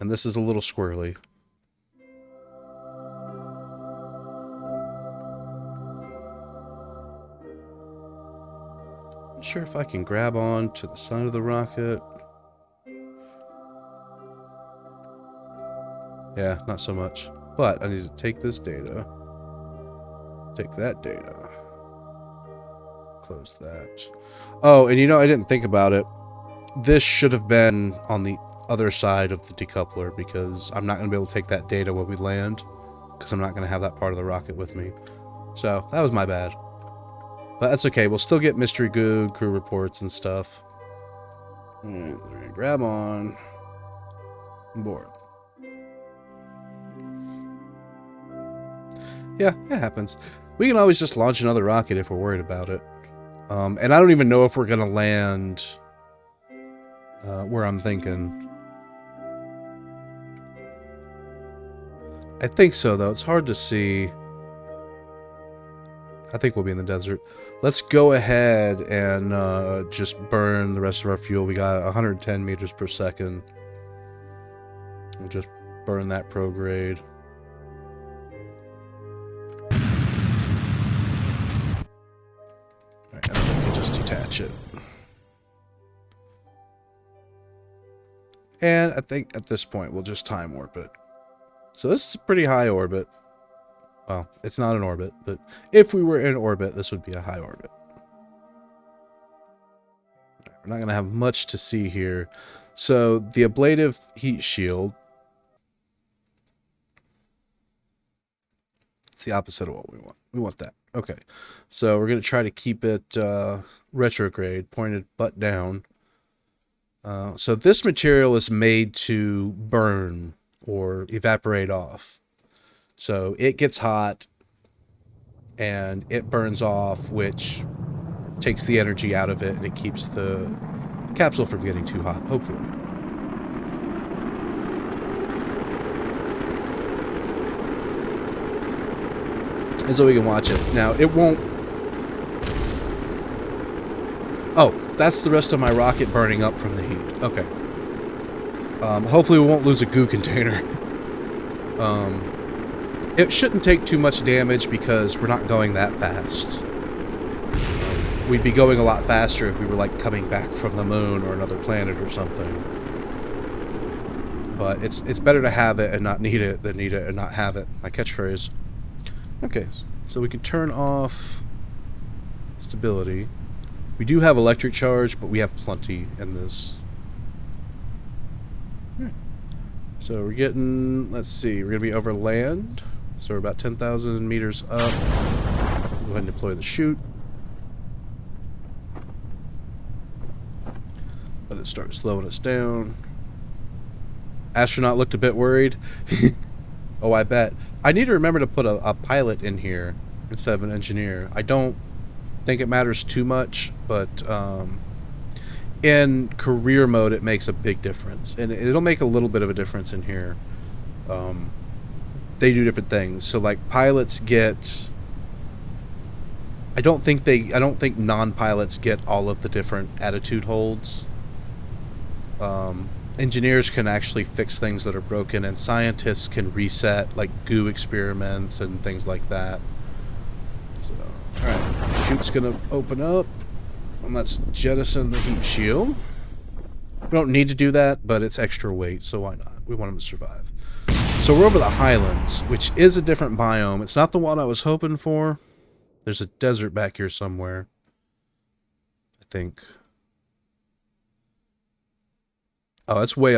And this is a little squirrely. Not sure if I can grab on to the side of the rocket. Yeah, not so much. But I need to take this data. Take that data. Close that. Oh, and you know, I didn't think about it. This should have been on the other side of the decoupler because I'm not going to be able to take that data when we land because I'm not going to have that part of the rocket with me. So, that was my bad. But that's okay. We'll still get mystery goo, crew reports and stuff. Alright, grab on. Board. Yeah, it happens. We can always just launch another rocket if we're worried about it. And I don't even know if we're going to land where I'm thinking. I think so, though. It's hard to see. I think we'll be in the desert. Let's go ahead and just burn the rest of our fuel. We got 110 meters per second. We'll just burn that prograde. Alright, and then we can just detach it. And I think at this point we'll just time orbit. So this is a pretty high orbit. Well, it's not an orbit, but if we were in orbit, this would be a high orbit. We're not going to have much to see here. So the ablative heat shield. It's the opposite of what we want. We want that. Okay. So we're going to try to keep it retrograde, pointed butt down. So this material is made to burn or evaporate off. So it gets hot and it burns off, which takes the energy out of it, and it keeps the capsule from getting too hot, hopefully. And so we can watch it. Now, it won't... Oh, that's the rest of my rocket burning up from the heat. Okay. Hopefully we won't lose a goo container. It shouldn't take too much damage because we're not going that fast. We'd be going a lot faster if we were like coming back from the moon or another planet or something. But it's better to have it and not need it than need it and not have it. My catchphrase. Okay, so we can turn off stability. We do have electric charge, but we have plenty in this. So we're getting, let's see, we're going to be over land. So we're about 10,000 meters up. Go ahead and deploy the chute. Let it start slowing us down. Astronaut looked a bit worried. Oh, I bet. I need to remember to put a pilot in here instead of an engineer. I don't think it matters too much, but in career mode it makes a big difference. And it'll make a little bit of a difference in here. They do different things. So like pilots get, I don't think non-pilots get all of the different attitude holds. Engineers can actually fix things that are broken, and scientists can reset like goo experiments and things like that. So, alright, chute's gonna open up, and let's jettison the heat shield. We don't need to do that, but it's extra weight, so why not? We want them to survive. So we're over the highlands, which is a different biome. It's not the one I was hoping for. There's a desert back here somewhere, I think. Oh, that's way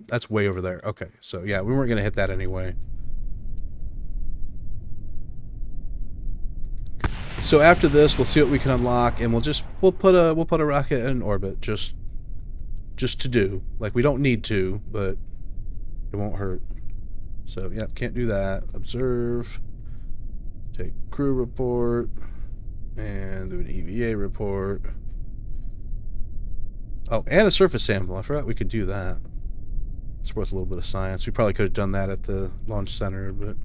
that's way over there. Okay, so yeah, we weren't gonna hit that anyway. So after this, we'll see what we can unlock, and we'll put a rocket in orbit just to do. Like, we don't need to, but it won't hurt. So yeah, can't do that. Observe. Take crew report and do an EVA report. Oh, and a surface sample. I forgot we could do that. It's worth a little bit of science. We probably could have done that at the launch center, but...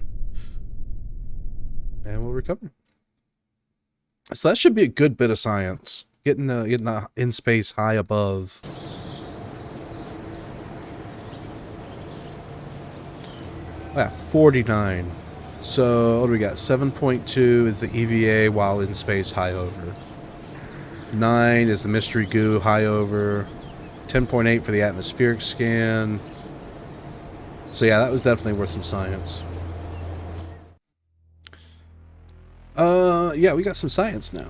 And we'll recover. So that should be a good bit of science. Getting the in space high above. Oh, yeah, 49. So, what do we got? 7.2 is the EVA while in space high over. 9 is the mystery goo high over. 10.8 for the atmospheric scan. So yeah, that was definitely worth some science. Yeah, we got some science now.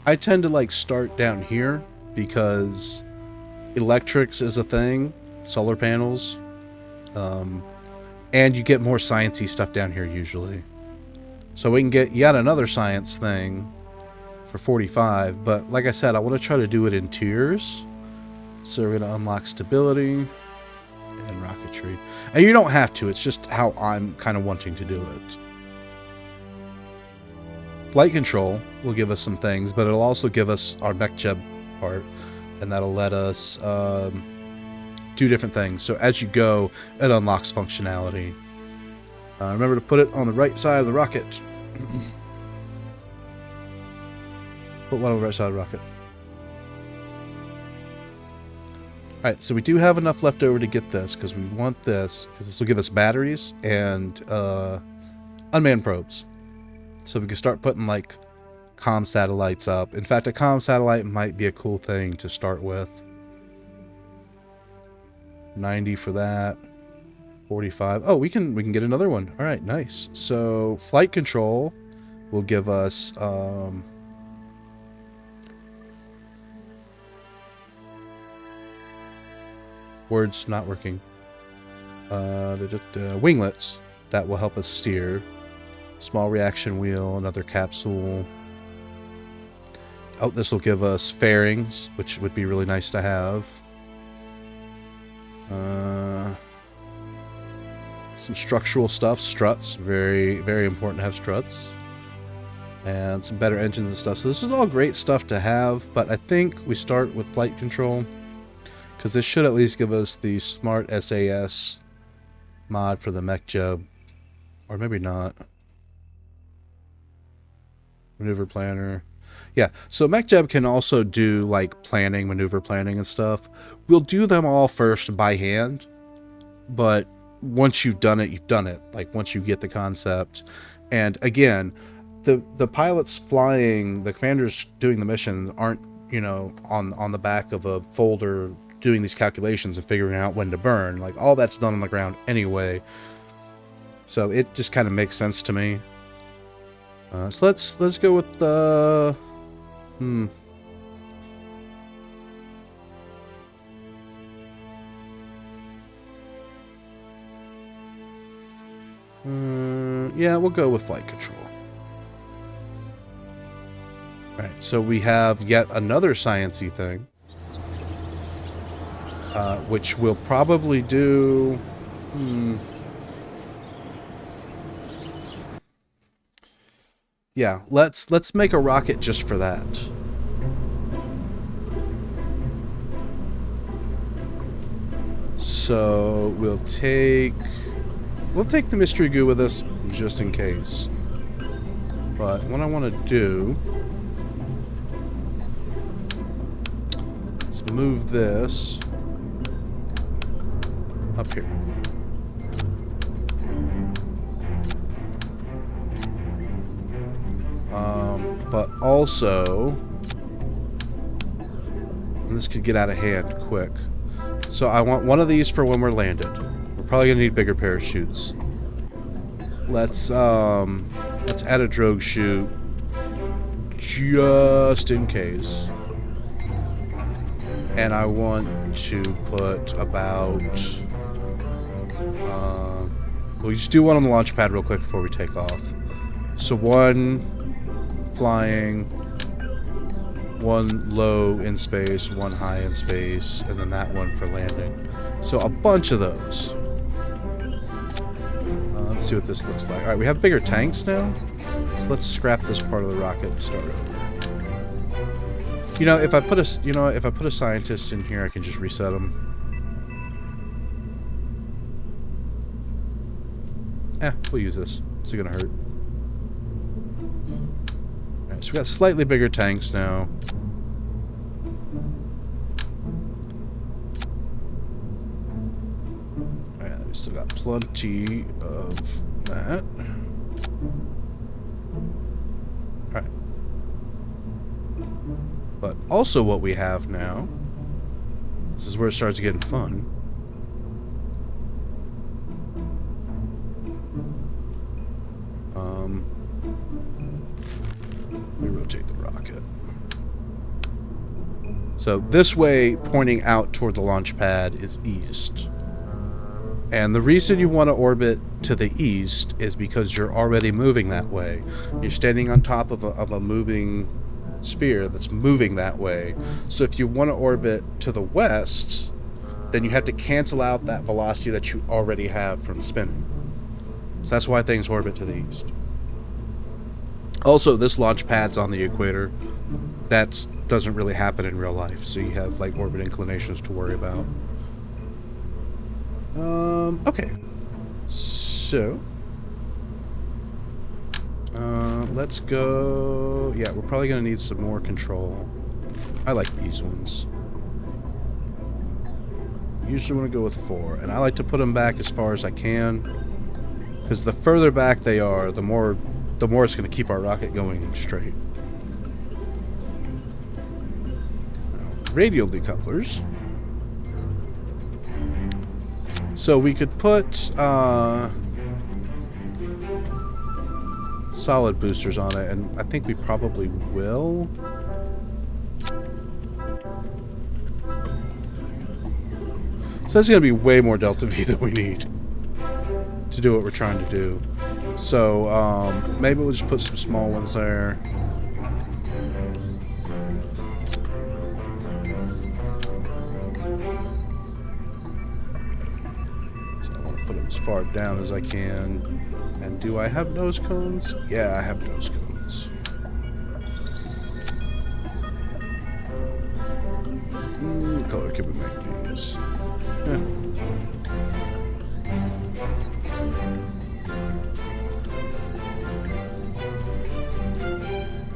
I tend to like start down here because electrics is a thing, solar panels, and you get more sciencey stuff down here usually. So we can get yet another science thing for 45, but like I said, I want to try to do it in tiers. So we're going to unlock stability and rocketry. And you don't have to, it's just how I'm kind of wanting to do it. flight control will give us some things, but it'll also give us our mech jeb part, and that'll let us do different things. So as you go, it unlocks functionality. Remember to put it on the right side of the rocket. Put one on the right side of the rocket. Alright, so we do have enough left over to get this, because we want this, because this will give us batteries and unmanned probes. So we can start putting, like, comm satellites up. In fact, a comm satellite might be a cool thing to start with. 90 for that. 45. Oh, we can get another one. Alright, nice. So, flight control will give us... words not working. Winglets that will help us steer. Small reaction wheel, another capsule. Oh, this will give us fairings, which would be really nice to have. Some structural stuff, struts, very, very important to have struts. And some better engines and stuff. So this is all great stuff to have, but I think we start with flight control, because this should at least give us the Smart SAS mod for the mech jeb. Or maybe not. Maneuver planner. Yeah, so mech jeb can also do like planning, maneuver planning and stuff. We'll do them all first by hand, but once you've done it, you've done it. Like once you get the concept. And again, the pilots flying, the commanders doing the mission aren't, you know, on the back of a folder doing these calculations and figuring out when to burn. Like all that's done on the ground anyway. So it just kind of makes sense to me. So let's go with the yeah, we'll go with flight control. Alright, so we have yet another science-y thing. Which we'll probably do... Yeah, let's make a rocket just for that. So we'll take the mystery goo with us just in case. But what I want to do, let's move this up here. But also, and this could get out of hand quick. So I want one of these for when we're landed. We're probably gonna need bigger parachutes. Let's add a drogue chute just in case. And I want to put about we'll just do one on the launch pad real quick before we take off. So one flying, one low in space, one high in space, and then that one for landing. So a bunch of those. Let's see what this looks like. Alright, we have bigger tanks now. So let's scrap this part of the rocket and start over. You know, if I put a scientist in here, I can just reset them. We'll use this. It's gonna hurt. Alright, so we got slightly bigger tanks now. Alright, we still got plenty of that. Alright. But also what we have now, this is where it starts getting fun. Let me rotate the rocket. So this way, pointing out toward the launch pad is east. And the reason you want to orbit to the east is because you're already moving that way. You're standing on top of a moving sphere that's moving that way. So if you want to orbit to the west, then you have to cancel out that velocity that you already have from spinning. So that's why things orbit to the east. Also, this launch pad's on the equator. That doesn't really happen in real life, so you have like orbit inclinations to worry about. Okay. So let's go. Yeah, we're probably gonna need some more control. I like these ones. Usually want to go with 4, and I like to put them back as far as I can, because the further back they are, the more it's going to keep our rocket going straight. Now, radial decouplers. So we could put solid boosters on it, and I think we probably will. So that's going to be way more delta V than we need to do what we're trying to do. So maybe we'll just put some small ones there. So I want to put them as far down as I can. And do I have nose cones? Yeah, I have nose cones. What color can we make these?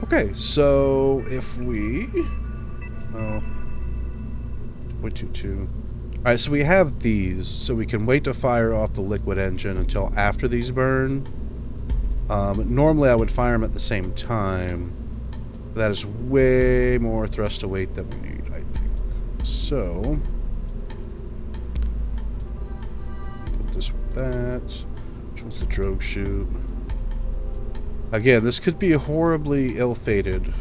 Okay, so if we... Oh. 0.22. Alright, so we have these, so we can wait to fire off the liquid engine until after these burn. Normally I would fire them at the same time. That is way more thrust to weight than we need, I think. So... that. Which one's the drogue chute? Again, this could be horribly ill-fated.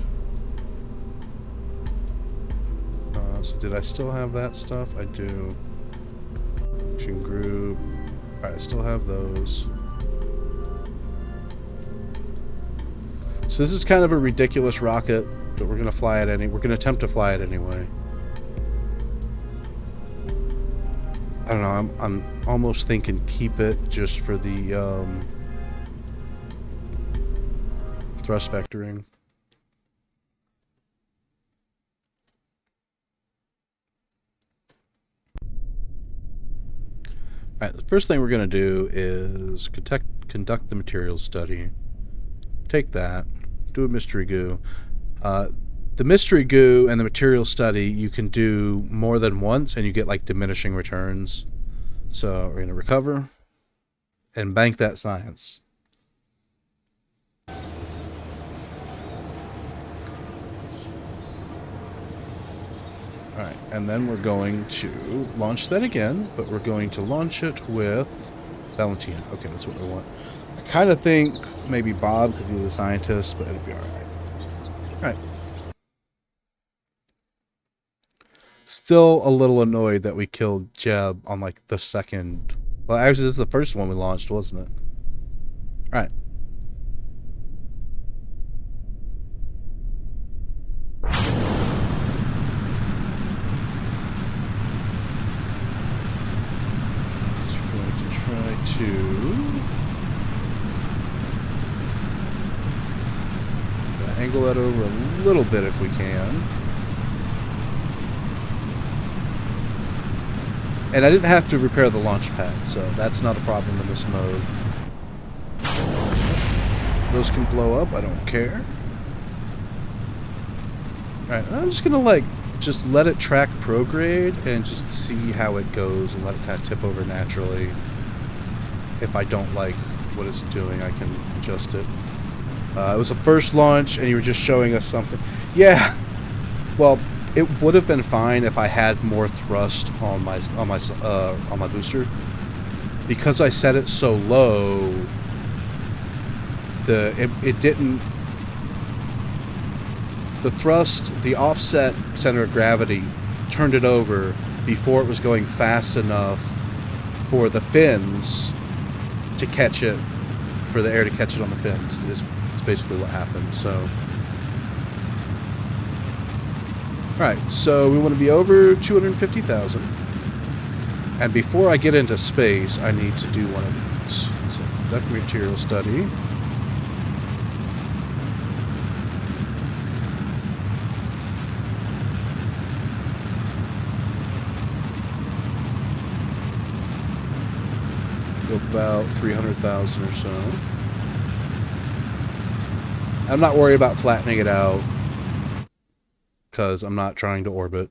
So did I still have that stuff? I do. Action group. Alright, I still have those. So this is kind of a ridiculous rocket, but we're gonna fly it we're gonna attempt to fly it anyway. I don't know, I'm almost thinking keep it just for the thrust vectoring. Alright, the first thing we're going to do is conduct the materials study. Take that, do a mystery goo. The mystery goo and the material study you can do more than once and you get like diminishing returns. So we're going to recover and bank that science. Alright, and then we're going to launch that again, but we're going to launch it with Valentina. Okay, that's what we want. I kind of think maybe Bob because he's a scientist, but it'll be alright. Alright. Still a little annoyed that we killed Jeb on like the second. Well, actually, this is the first one we launched, wasn't it? All right. So we're going to try to angle that over a little bit if we can. And I didn't have to repair the launch pad, so that's not a problem in this mode. Those can blow up, I don't care. Alright, I'm just gonna like, just let it track prograde and just see how it goes and let it kind of tip over naturally. If I don't like what it's doing, I can adjust it. It was the first launch and you were just showing us something. Yeah, well, it would have been fine if I had more thrust on my booster. Because I set it so low, it didn't. The thrust, the offset center of gravity, turned it over before it was going fast enough for the fins to catch it, for the air to catch it on the fins. It's basically what happened. So. Alright, so we want to be over 250,000. And before I get into space, I need to do one of these. So, conduct material study. about 300,000 or so. I'm not worried about flattening it out because I'm not trying to orbit.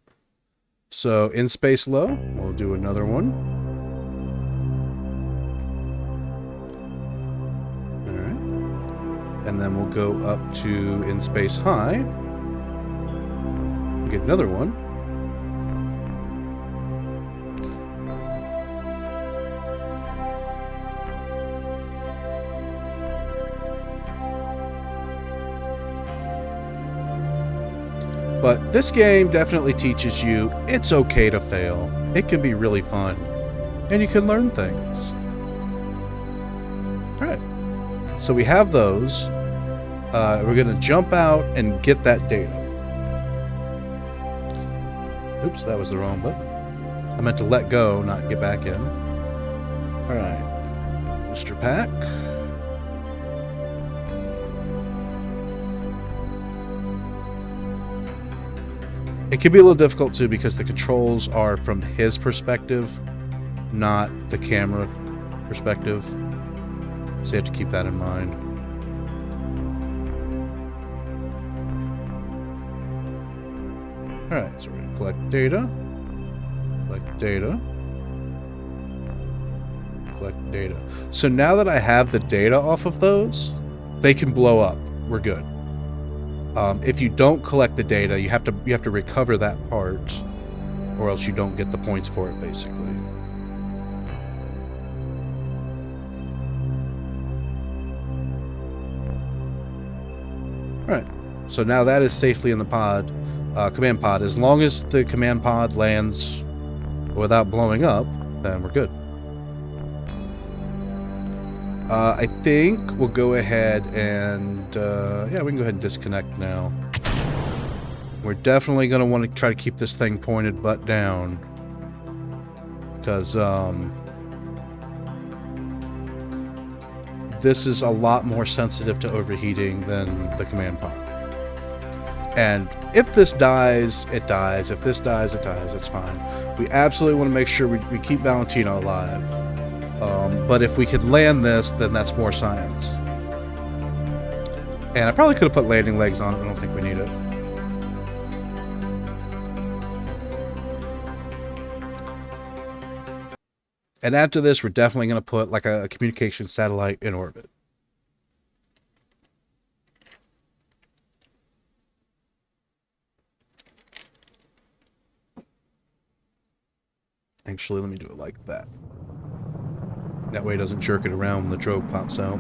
So in space low, we'll do another one. Alright. And then we'll go up to in space high. We'll get another one. But this game definitely teaches you it's okay to fail. It can be really fun. And you can learn things. Alright. So we have those. We're going to jump out and get that data. Oops, that was the wrong button. I meant to let go, not get back in. Alright. Mr. Pack. It can be a little difficult too because the controls are from his perspective, not the camera perspective. So you have to keep that in mind. Alright, so we're going to collect data. Collect data. Collect data. So now that I have the data off of those, they can blow up. We're good. If you don't collect the data, you have to recover that part, or else you don't get the points for it, basically. Alright, so now that is safely in the pod, command pod. As long as the command pod lands without blowing up, then we're good. I think we'll go ahead and, yeah, we can go ahead and disconnect now. We're definitely going to want to try to keep this thing pointed butt down. Because, this is a lot more sensitive to overheating than the command pod. And if this dies, it dies. If this dies, it dies. It's fine. We absolutely want to make sure we keep Valentina alive. But if we could land this, then that's more science. And I probably could have put landing legs on it, but I don't think we need it. And after this, we're definitely going to put like a communication satellite in orbit. Actually, let me do it like that. That way it doesn't jerk it around when the drogue pops out.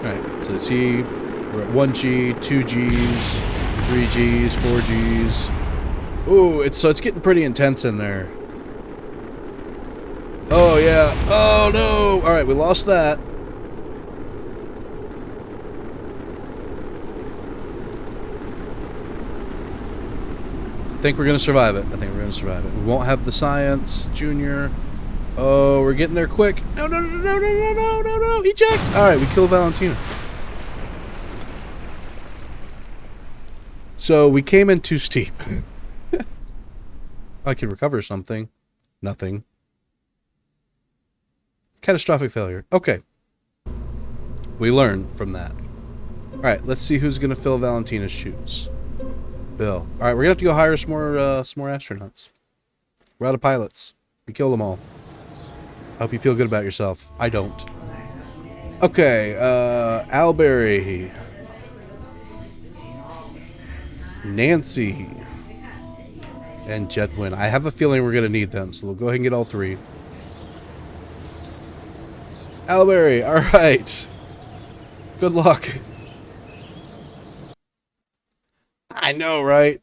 Alright, so see, we're at 1G, 2Gs, 3Gs, 4Gs. Ooh, it's getting pretty intense in there. Oh yeah, oh no! Alright, we lost that. I think we're going to survive it. We won't have the science, Junior. Oh, we're getting there quick. No. Eject! Alright, we killed Valentina. So, we came in too steep. I could recover something. Nothing. Catastrophic failure. Okay. We learned from that. Alright, let's see who's going to fill Valentina's shoes. Bill. Alright, we're gonna have to go hire some more astronauts. We're out of pilots. We killed them all. I hope you feel good about yourself. I don't. Okay, Alberry. Nancy. And Jedwin. I have a feeling we're gonna need them, so we'll go ahead and get all three. Alberry, alright. Good luck. I know, right?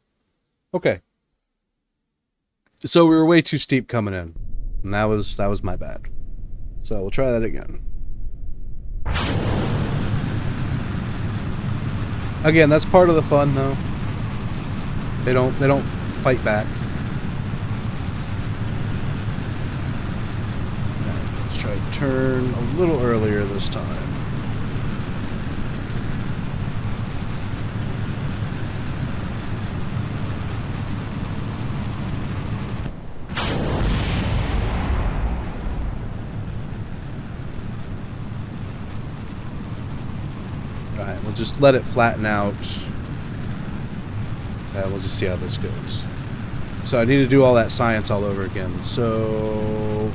Okay. So we were way too steep coming in. And that was my bad. So we'll try that again. Again, that's part of the fun though. They don't fight back. Right, let's try to turn a little earlier this time. Alright, we'll just let it flatten out. And we'll just see how this goes. So I need to do all that science all over again. So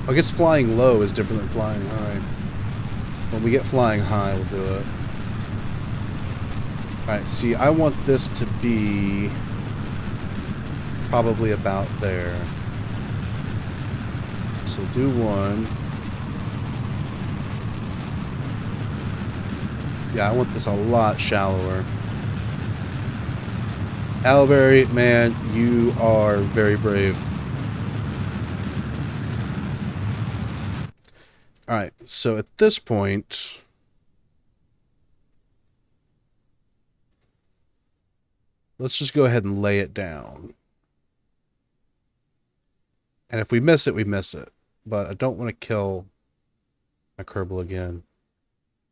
I guess flying low is different than flying high. When we get flying high, we'll do it. Alright, see, I want this to be probably about there. So do one. Yeah, I want this a lot shallower. Alberry, man, you are very brave. Alright, so at this point, let's just go ahead and lay it down. And if we miss it, we miss it. But I don't want to kill my Kerbal again.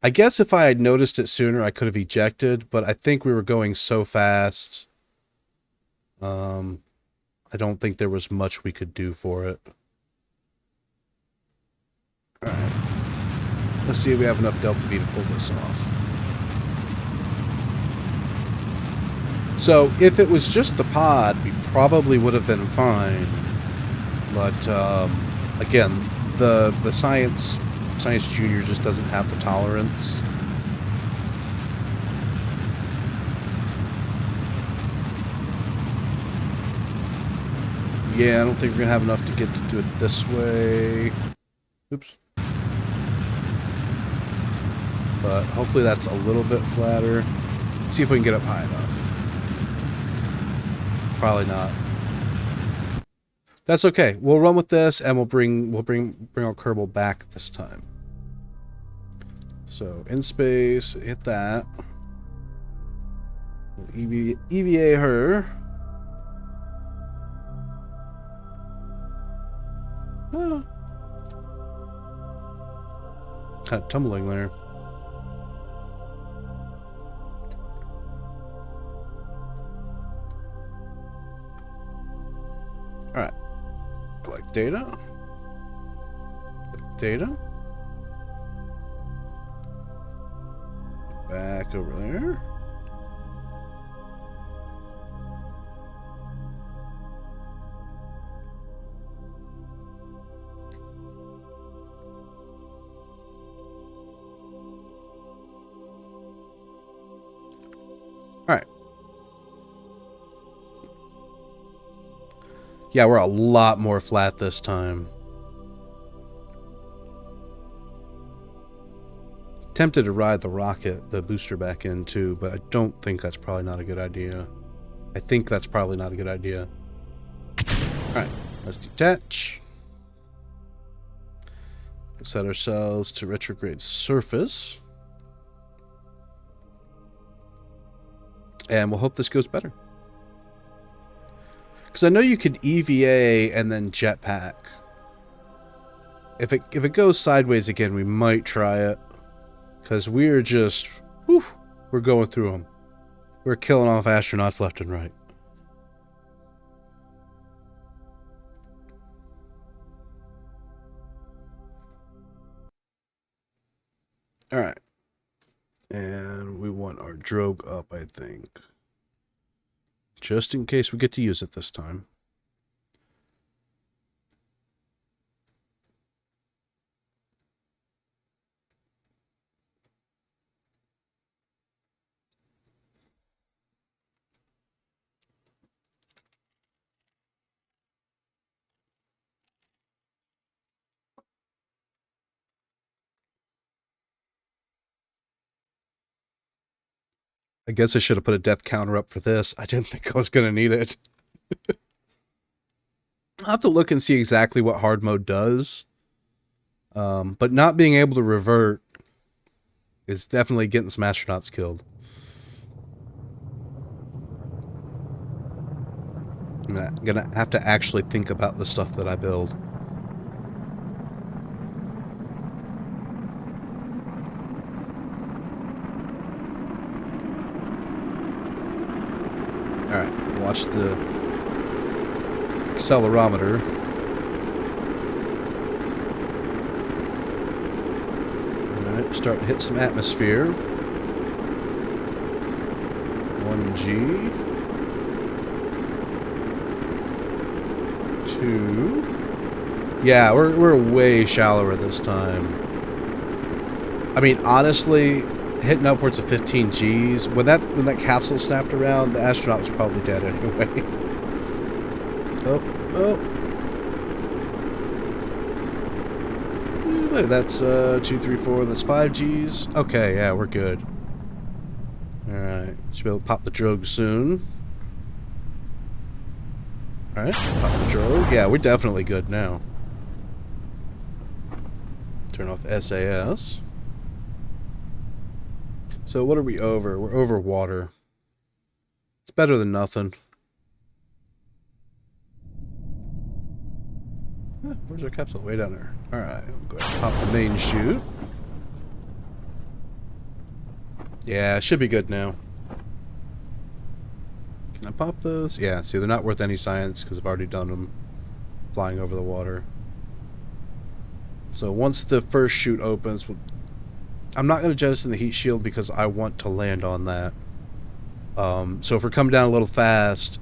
I guess if I had noticed it sooner, I could have ejected, but I think we were going so fast. I don't think there was much we could do for it. Alright. Let's see if we have enough Delta V to pull this off. So, if it was just the pod, we probably would have been fine. But, again, the Science Junior just doesn't have the tolerance. Yeah, I don't think we're going to have enough to get to do it this way. Oops. But hopefully that's a little bit flatter. Let's see if we can get up high enough. Probably not. That's okay. We'll run with this and we'll bring our Kerbal back this time. So in space, hit that. We'll EVA her. Oh. Kind of tumbling there. Alright. Collect data. Collect data. Back over there. Alright. Yeah, we're a lot more flat this time. Tempted to ride the rocket, the booster back in too, but I don't think that's probably not a good idea. I think that's probably not a good idea. Alright, let's detach. We'll set ourselves to retrograde surface. And we'll hope this goes better. Because I know you could EVA and then jetpack. If it goes sideways again, we might try it. Because we're just... whew, we're going through them. We're killing off astronauts left and right. Alright. And we want our drogue up, I think. Just in case we get to use it this time. I guess I should have put a death counter up for this. I didn't think I was going to need it. I'll have to look and see exactly what hard mode does. But not being able to revert is definitely getting some astronauts killed. I'm going to have to actually think about the stuff that I build. Alright, watch the accelerometer. Alright, starting to hit some atmosphere. G. 2. Yeah, we're way shallower this time. I mean, honestly, hitting upwards of 15 Gs, when that capsule snapped around, the astronaut was probably dead anyway. Oh. Wait, that's 2, 3, 4, that's 5 Gs. Okay, yeah, we're good. Alright, should be able to pop the drogue soon. Alright, pop the drogue. Yeah, we're definitely good now. Turn off SAS. So what are we over? We're over water. It's better than nothing. Where's our capsule? Way down there. Alright, we'll go ahead and pop the main chute. Yeah, it should be good now. Can I pop those? Yeah, see, they're not worth any science because I've already done them flying over the water. So once the first chute opens, I'm not going to jettison the heat shield because I want to land on that. So if we're coming down a little fast,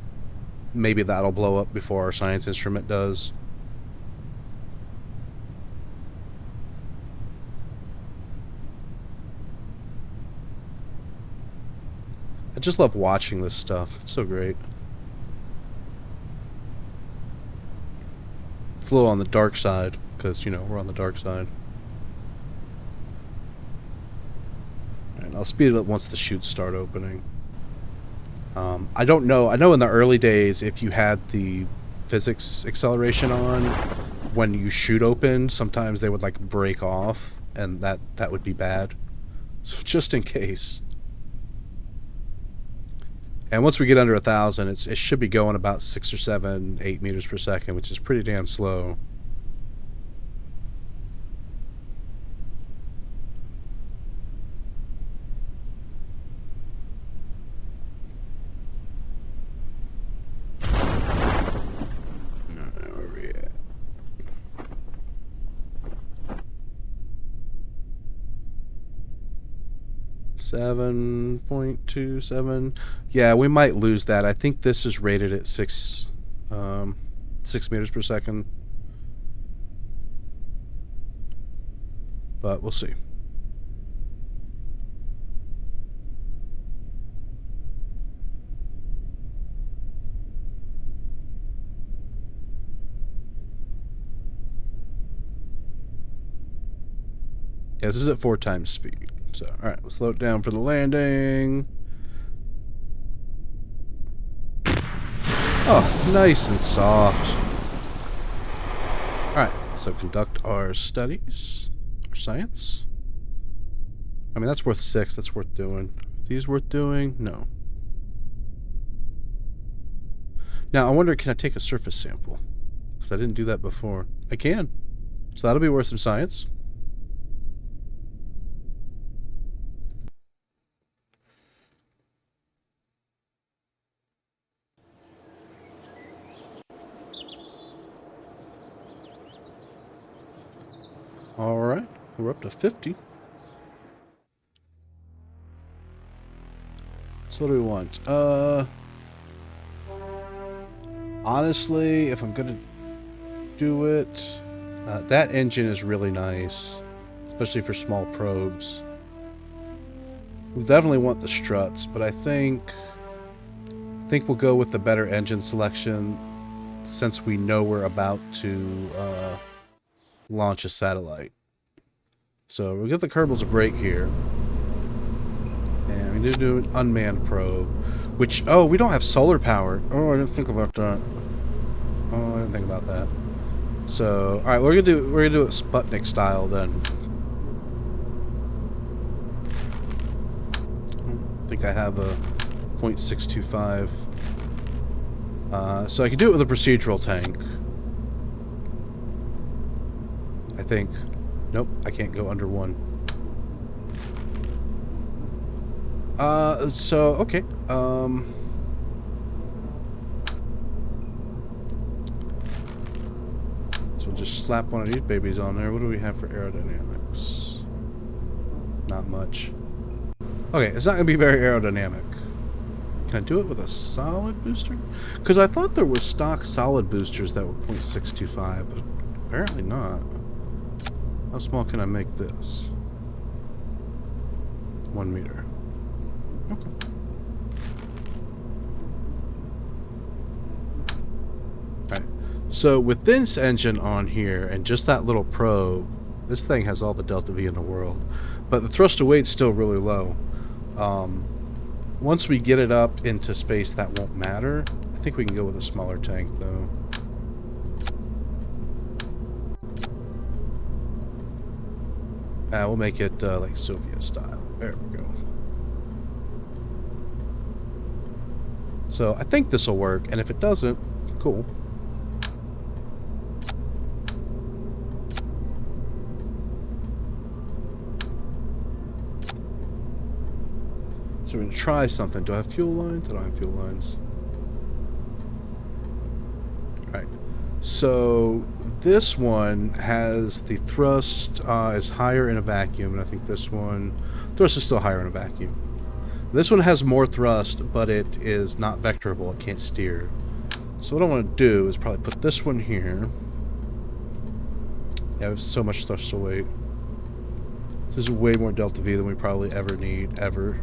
maybe that'll blow up before our science instrument does. I just love watching this stuff. It's so great. It's a little on the dark side because, you know, we're on the dark side. Alright, I'll speed it up once the chutes start opening. I don't know. I know in the early days, if you had the physics acceleration on, when you chute open, sometimes they would like break off, and that would be bad. So just in case. And once we get under 1,000, it should be going about 6 or 7, 8 meters per second, which is pretty damn slow. Where are we at? 7.27. Yeah, we might lose that. I think this is rated at 6 meters per second. But we'll see. Yeah, this is at 4 times speed. So, alright, we'll slow it down for the landing. Oh, nice and soft. Alright, so conduct our studies. Our science. I mean, that's worth 6. That's worth doing. Are these worth doing? No. Now, I wonder, can I take a surface sample? Because I didn't do that before. I can. So that'll be worth some science. Alright, we're up to 50. So what do we want? Honestly, if I'm gonna do it, that engine is really nice, especially for small probes. We definitely want the struts, but I think we'll go with the better engine selection since we know we're about to launch a satellite. So we'll give the Kerbals a break here. And we need to do an unmanned probe. Which, oh, we don't have solar power. Oh, I didn't think about that. Oh, I didn't think about that. So, alright, we're gonna do it Sputnik style then. I think I have a .625. So I can do it with a procedural tank. I think. Nope, I can't go under 1. So, okay. So we'll just slap one of these babies on there. What do we have for aerodynamics? Not much. Okay, it's not going to be very aerodynamic. Can Can I do it with a solid booster? Because I thought there was stock solid boosters that were 0.625, but apparently not. How small can I make this? 1 meter. Okay. Alright. So with this engine on here and just that little probe, this thing has all the delta V in the world. But the thrust to weight's still really low. Once we get it up into space, that won't matter. I think we can go with a smaller tank, though. We'll make it like Soviet style. There we go. So I think this will work, and if it doesn't, cool. So we're going to try something. Do I have fuel lines? I don't have fuel lines. Alright. So this one has the thrust is higher in a vacuum, and I think this one thrust is still higher in a vacuum. This one has more thrust, but it is not vectorable. It can't steer. So what I want to do is probably put this one here. Yeah, we have so much thrust to weight. This is way more delta V than we probably ever need, ever.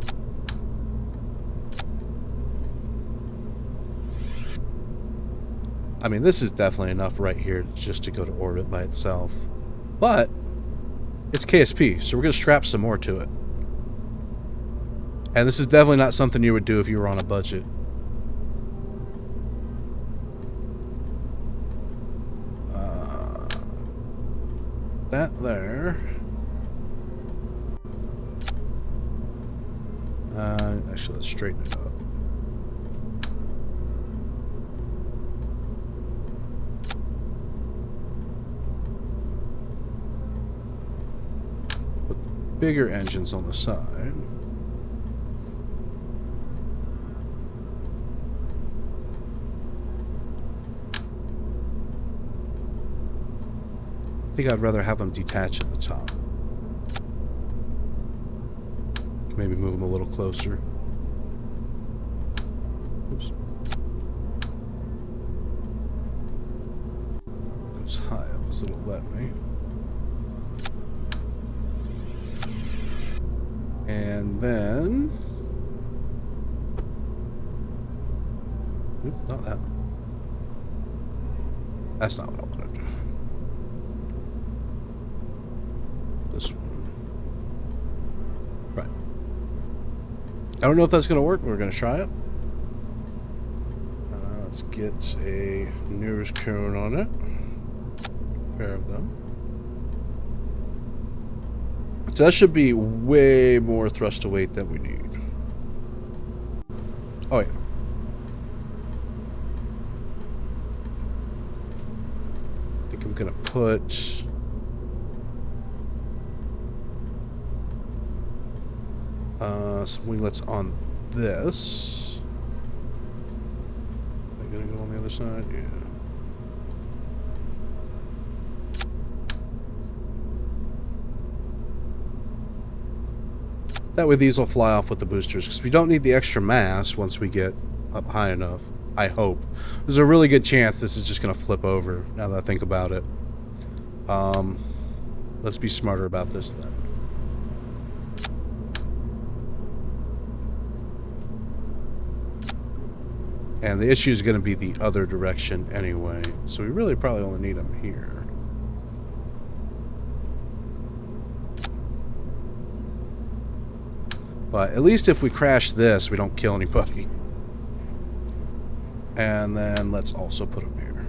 I mean, this is definitely enough right here just to go to orbit by itself. But it's KSP, so we're going to strap some more to it. And this is definitely not something you would do if you were on a budget. That there. Actually, let's straighten it up. Bigger engines on the side. I think I'd rather have them detach at the top. Maybe move them a little closer. Oops. Goes high up as it'll let me. And then... Oop, not that. That's not what I wanted. This one. Right. I don't know if that's going to work, but we're going to try it. Let's get a nearest cone on it. A pair of them. So that should be way more thrust to weight than we need. Oh yeah. I think I'm gonna put some winglets on this. Am I gonna go on the other side? Yeah. That way these will fly off with the boosters, because we don't need the extra mass once we get up high enough, I hope. There's a really good chance this is just going to flip over, now that I think about it. Let's be smarter about this then. And the issue is going to be the other direction anyway, so we really probably only need them here. But at least if we crash this, we don't kill anybody. And then let's also put them here.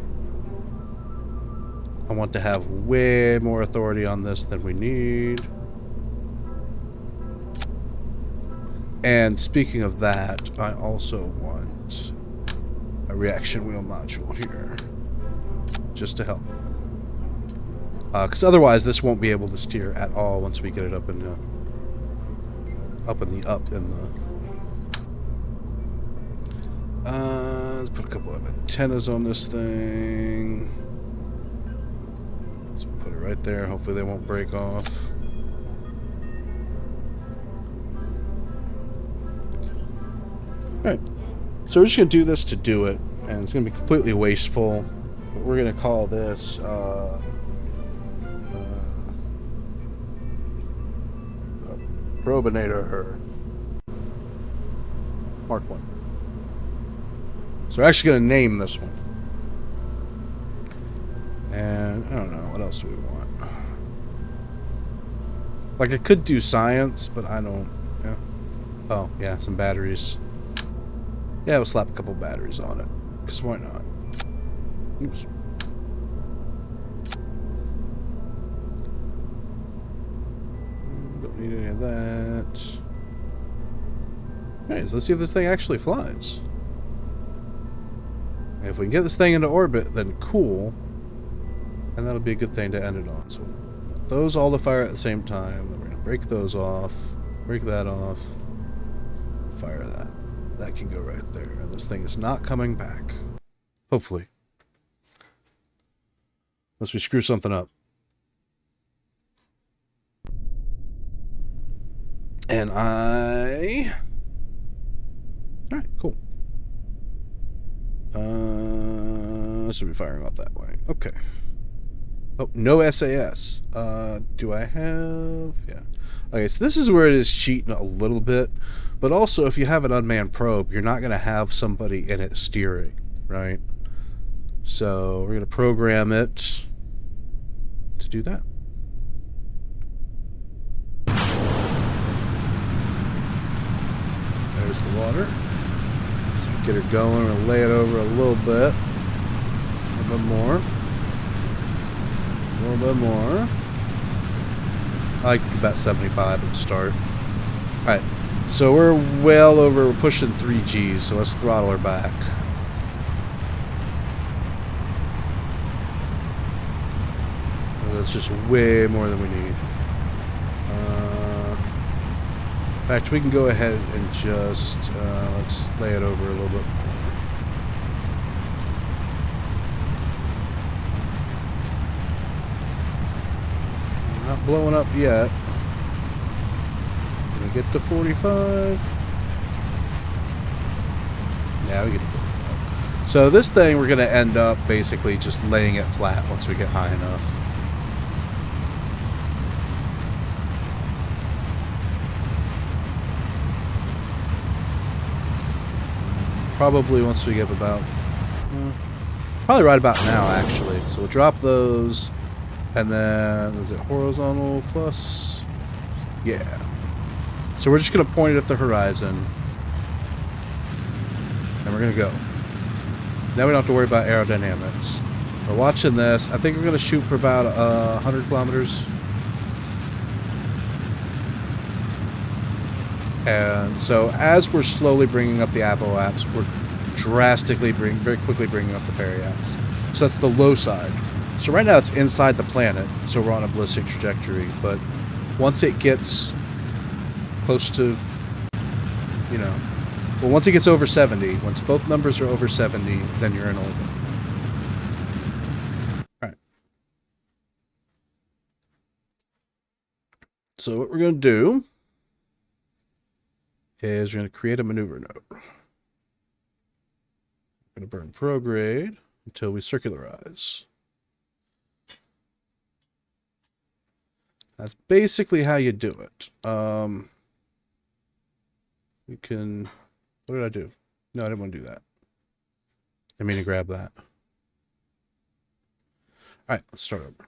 I want to have way more authority on this than we need. And speaking of that, I also want a reaction wheel module here. Just to help. Because otherwise this won't be able to steer at all once we get it up in the... let's put a couple of antennas on this thing. Let's put it right there. Hopefully they won't break off. Alright. So we're just going to do this to do it, and it's going to be completely wasteful. But we're going to call this Probinator Mark 1. So we're actually going to name this one. And I don't know, what else do we want? Like, I could do science, but I don't. Yeah. Oh, yeah, some batteries. Yeah, we'll slap a couple batteries on it. Because why not? Oops. Don't need any of that. Alright, so let's see if this thing actually flies. If we can get this thing into orbit, then cool. And that'll be a good thing to end it on. So those all to fire at the same time. Then we're going to break those off. Break that off. Fire that. That can go right there. And this thing is not coming back. Hopefully. Unless we screw something up. And Alright, cool. This should be firing off that way. Okay. Oh, no SAS. Do I have... Yeah. Okay, so this is where it is cheating a little bit. But also, if you have an unmanned probe, you're not going to have somebody in it steering, right? So, we're going to program it to do that. There's the water. So get her going. We'll lay it over a little bit. A little bit more. A little bit more. I like about 75 at the start. Alright. So we're well over, we're pushing 3 Gs, so let's throttle her back. That's just way more than we need. In fact, we can go ahead and just, let's lay it over a little bit more. Not blowing up yet. Can we get to 45? Yeah, we get to 45. So this thing, we're going to end up basically just laying it flat once we get high enough. Probably once we get about... probably right about now, actually. So we'll drop those. And then, is it horizontal plus? Yeah. So we're just going to point it at the horizon. And we're going to go. Now we don't have to worry about aerodynamics. We're watching this. I think we're going to shoot for about 100 kilometers. And so as we're slowly bringing up the apoaps, we're drastically, very quickly bringing up the periaps. So that's the low side. So right now it's inside the planet, so we're on a ballistic trajectory. But once it gets close to, you know, well, once it gets over 70, once both numbers are over 70, then you're in orbit. All right. So what we're going to do is we're going to create a maneuver node. We're going to burn prograde until we circularize. That's basically how you do it. We can... What did I do? No, I didn't want to do that. I mean to grab that. Alright, let's start over.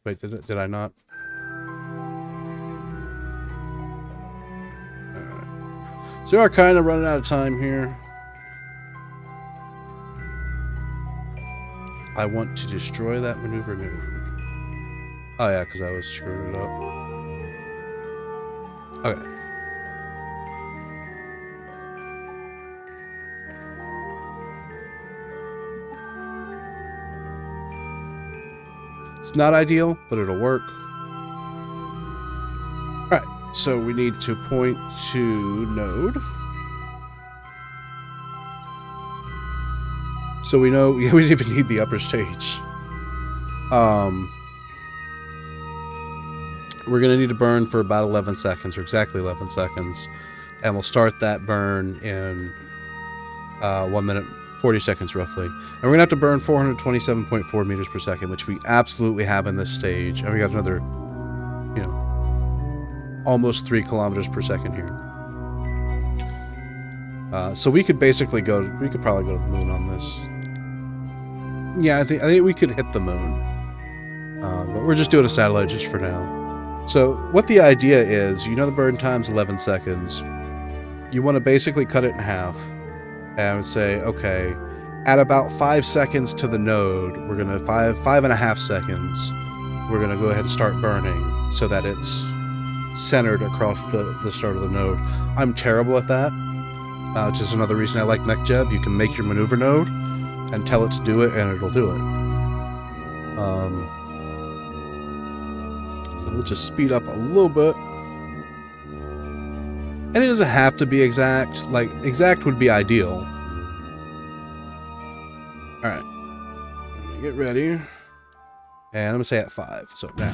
Wait, did I not? Alright. So we are kind of running out of time here. I want to destroy that maneuver node. Oh yeah, because I was screwing it up. Okay. It's not ideal, but it'll work. Alright, so we need to point to node. So we know, yeah, we didn't even need the upper stage. We're going to need to burn for about 11 seconds, or exactly 11 seconds. And we'll start that burn in 1 minute, 40 seconds roughly. And we're going to have to burn 427.4 meters per second, which we absolutely have in this stage. And we got another, you know, almost 3 kilometers per second here. So we could basically we could probably go to the moon on this. Yeah, I think we could hit the moon. But we're just doing a satellite just for now. So what the idea is, you know, the burn time's 11 seconds. You want to basically cut it in half and say, okay, at about 5 seconds to the node, we're going to 5.5 seconds, we're going to go ahead and start burning so that it's centered across the start of the node. I'm terrible at that, which is another reason I like MechJeb. You can make your maneuver node and tell it to do it, and it'll do it. So we'll just speed up a little bit. And it doesn't have to be exact. Like, exact would be ideal. Alright. Get ready. And I'm going to say at 5. So now.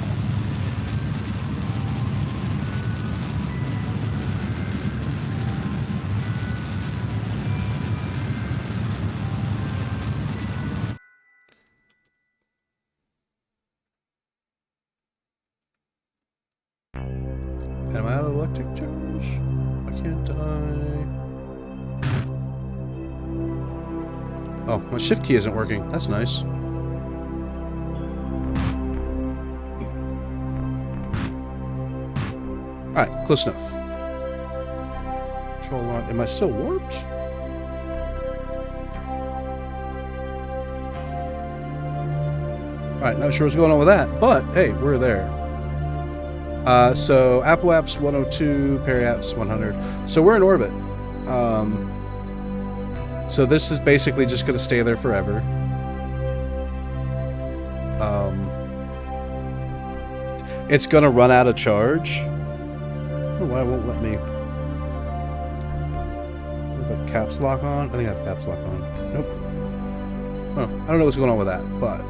Am I out of electric charge? Why can't I? Oh, my shift key isn't working. That's nice. Alright, close enough. Control line. Am I still warped? Alright, not sure what's going on with that, but hey, we're there. So Apple Apps 102, Perry Apps 100. So we're in orbit. So this is basically just going to stay there forever. It's going to run out of charge. I don't know why it won't let me. With the caps lock on? I think I have caps lock on. Nope. Oh, I don't know what's going on with that, but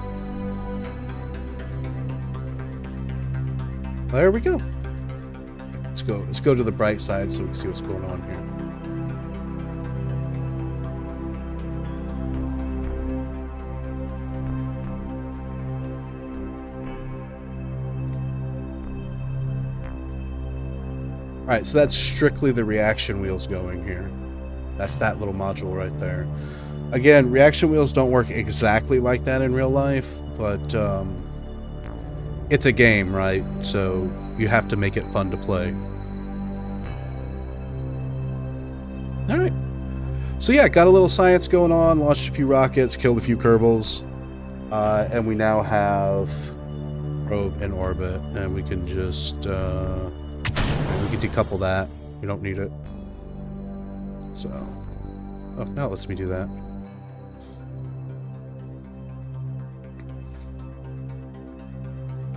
there we go. Let's go. Let's go to the bright side so we can see what's going on here. Alright, so that's strictly the reaction wheels going here. That's that little module right there. Again, reaction wheels don't work exactly like that in real life, but it's a game, right? So you have to make it fun to play. Alright. So yeah, got a little science going on, launched a few rockets, killed a few Kerbals, and we now have probe in orbit, and we can just we can decouple that. We don't need it. So, oh, now it lets me do that.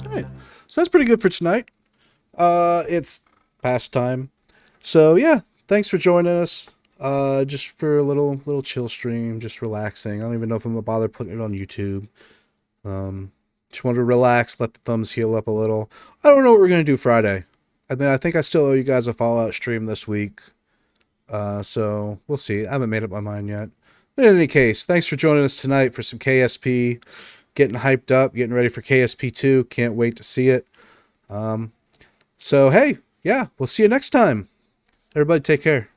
Alright, so that's pretty good for tonight. It's past time. So yeah, thanks for joining us. Just for a little chill stream, just relaxing. I don't even know if I'm gonna bother putting it on YouTube. Just wanted to relax, let the thumbs heal up a little. I don't know what we're gonna do Friday. I mean, I think I still owe you guys a Fallout stream this week. So we'll see. I haven't made up my mind yet. But in any case, thanks for joining us tonight for some KSP. Getting hyped up, getting ready for KSP 2. Can't wait to see it. So, hey, yeah, we'll see you next time. Everybody take care.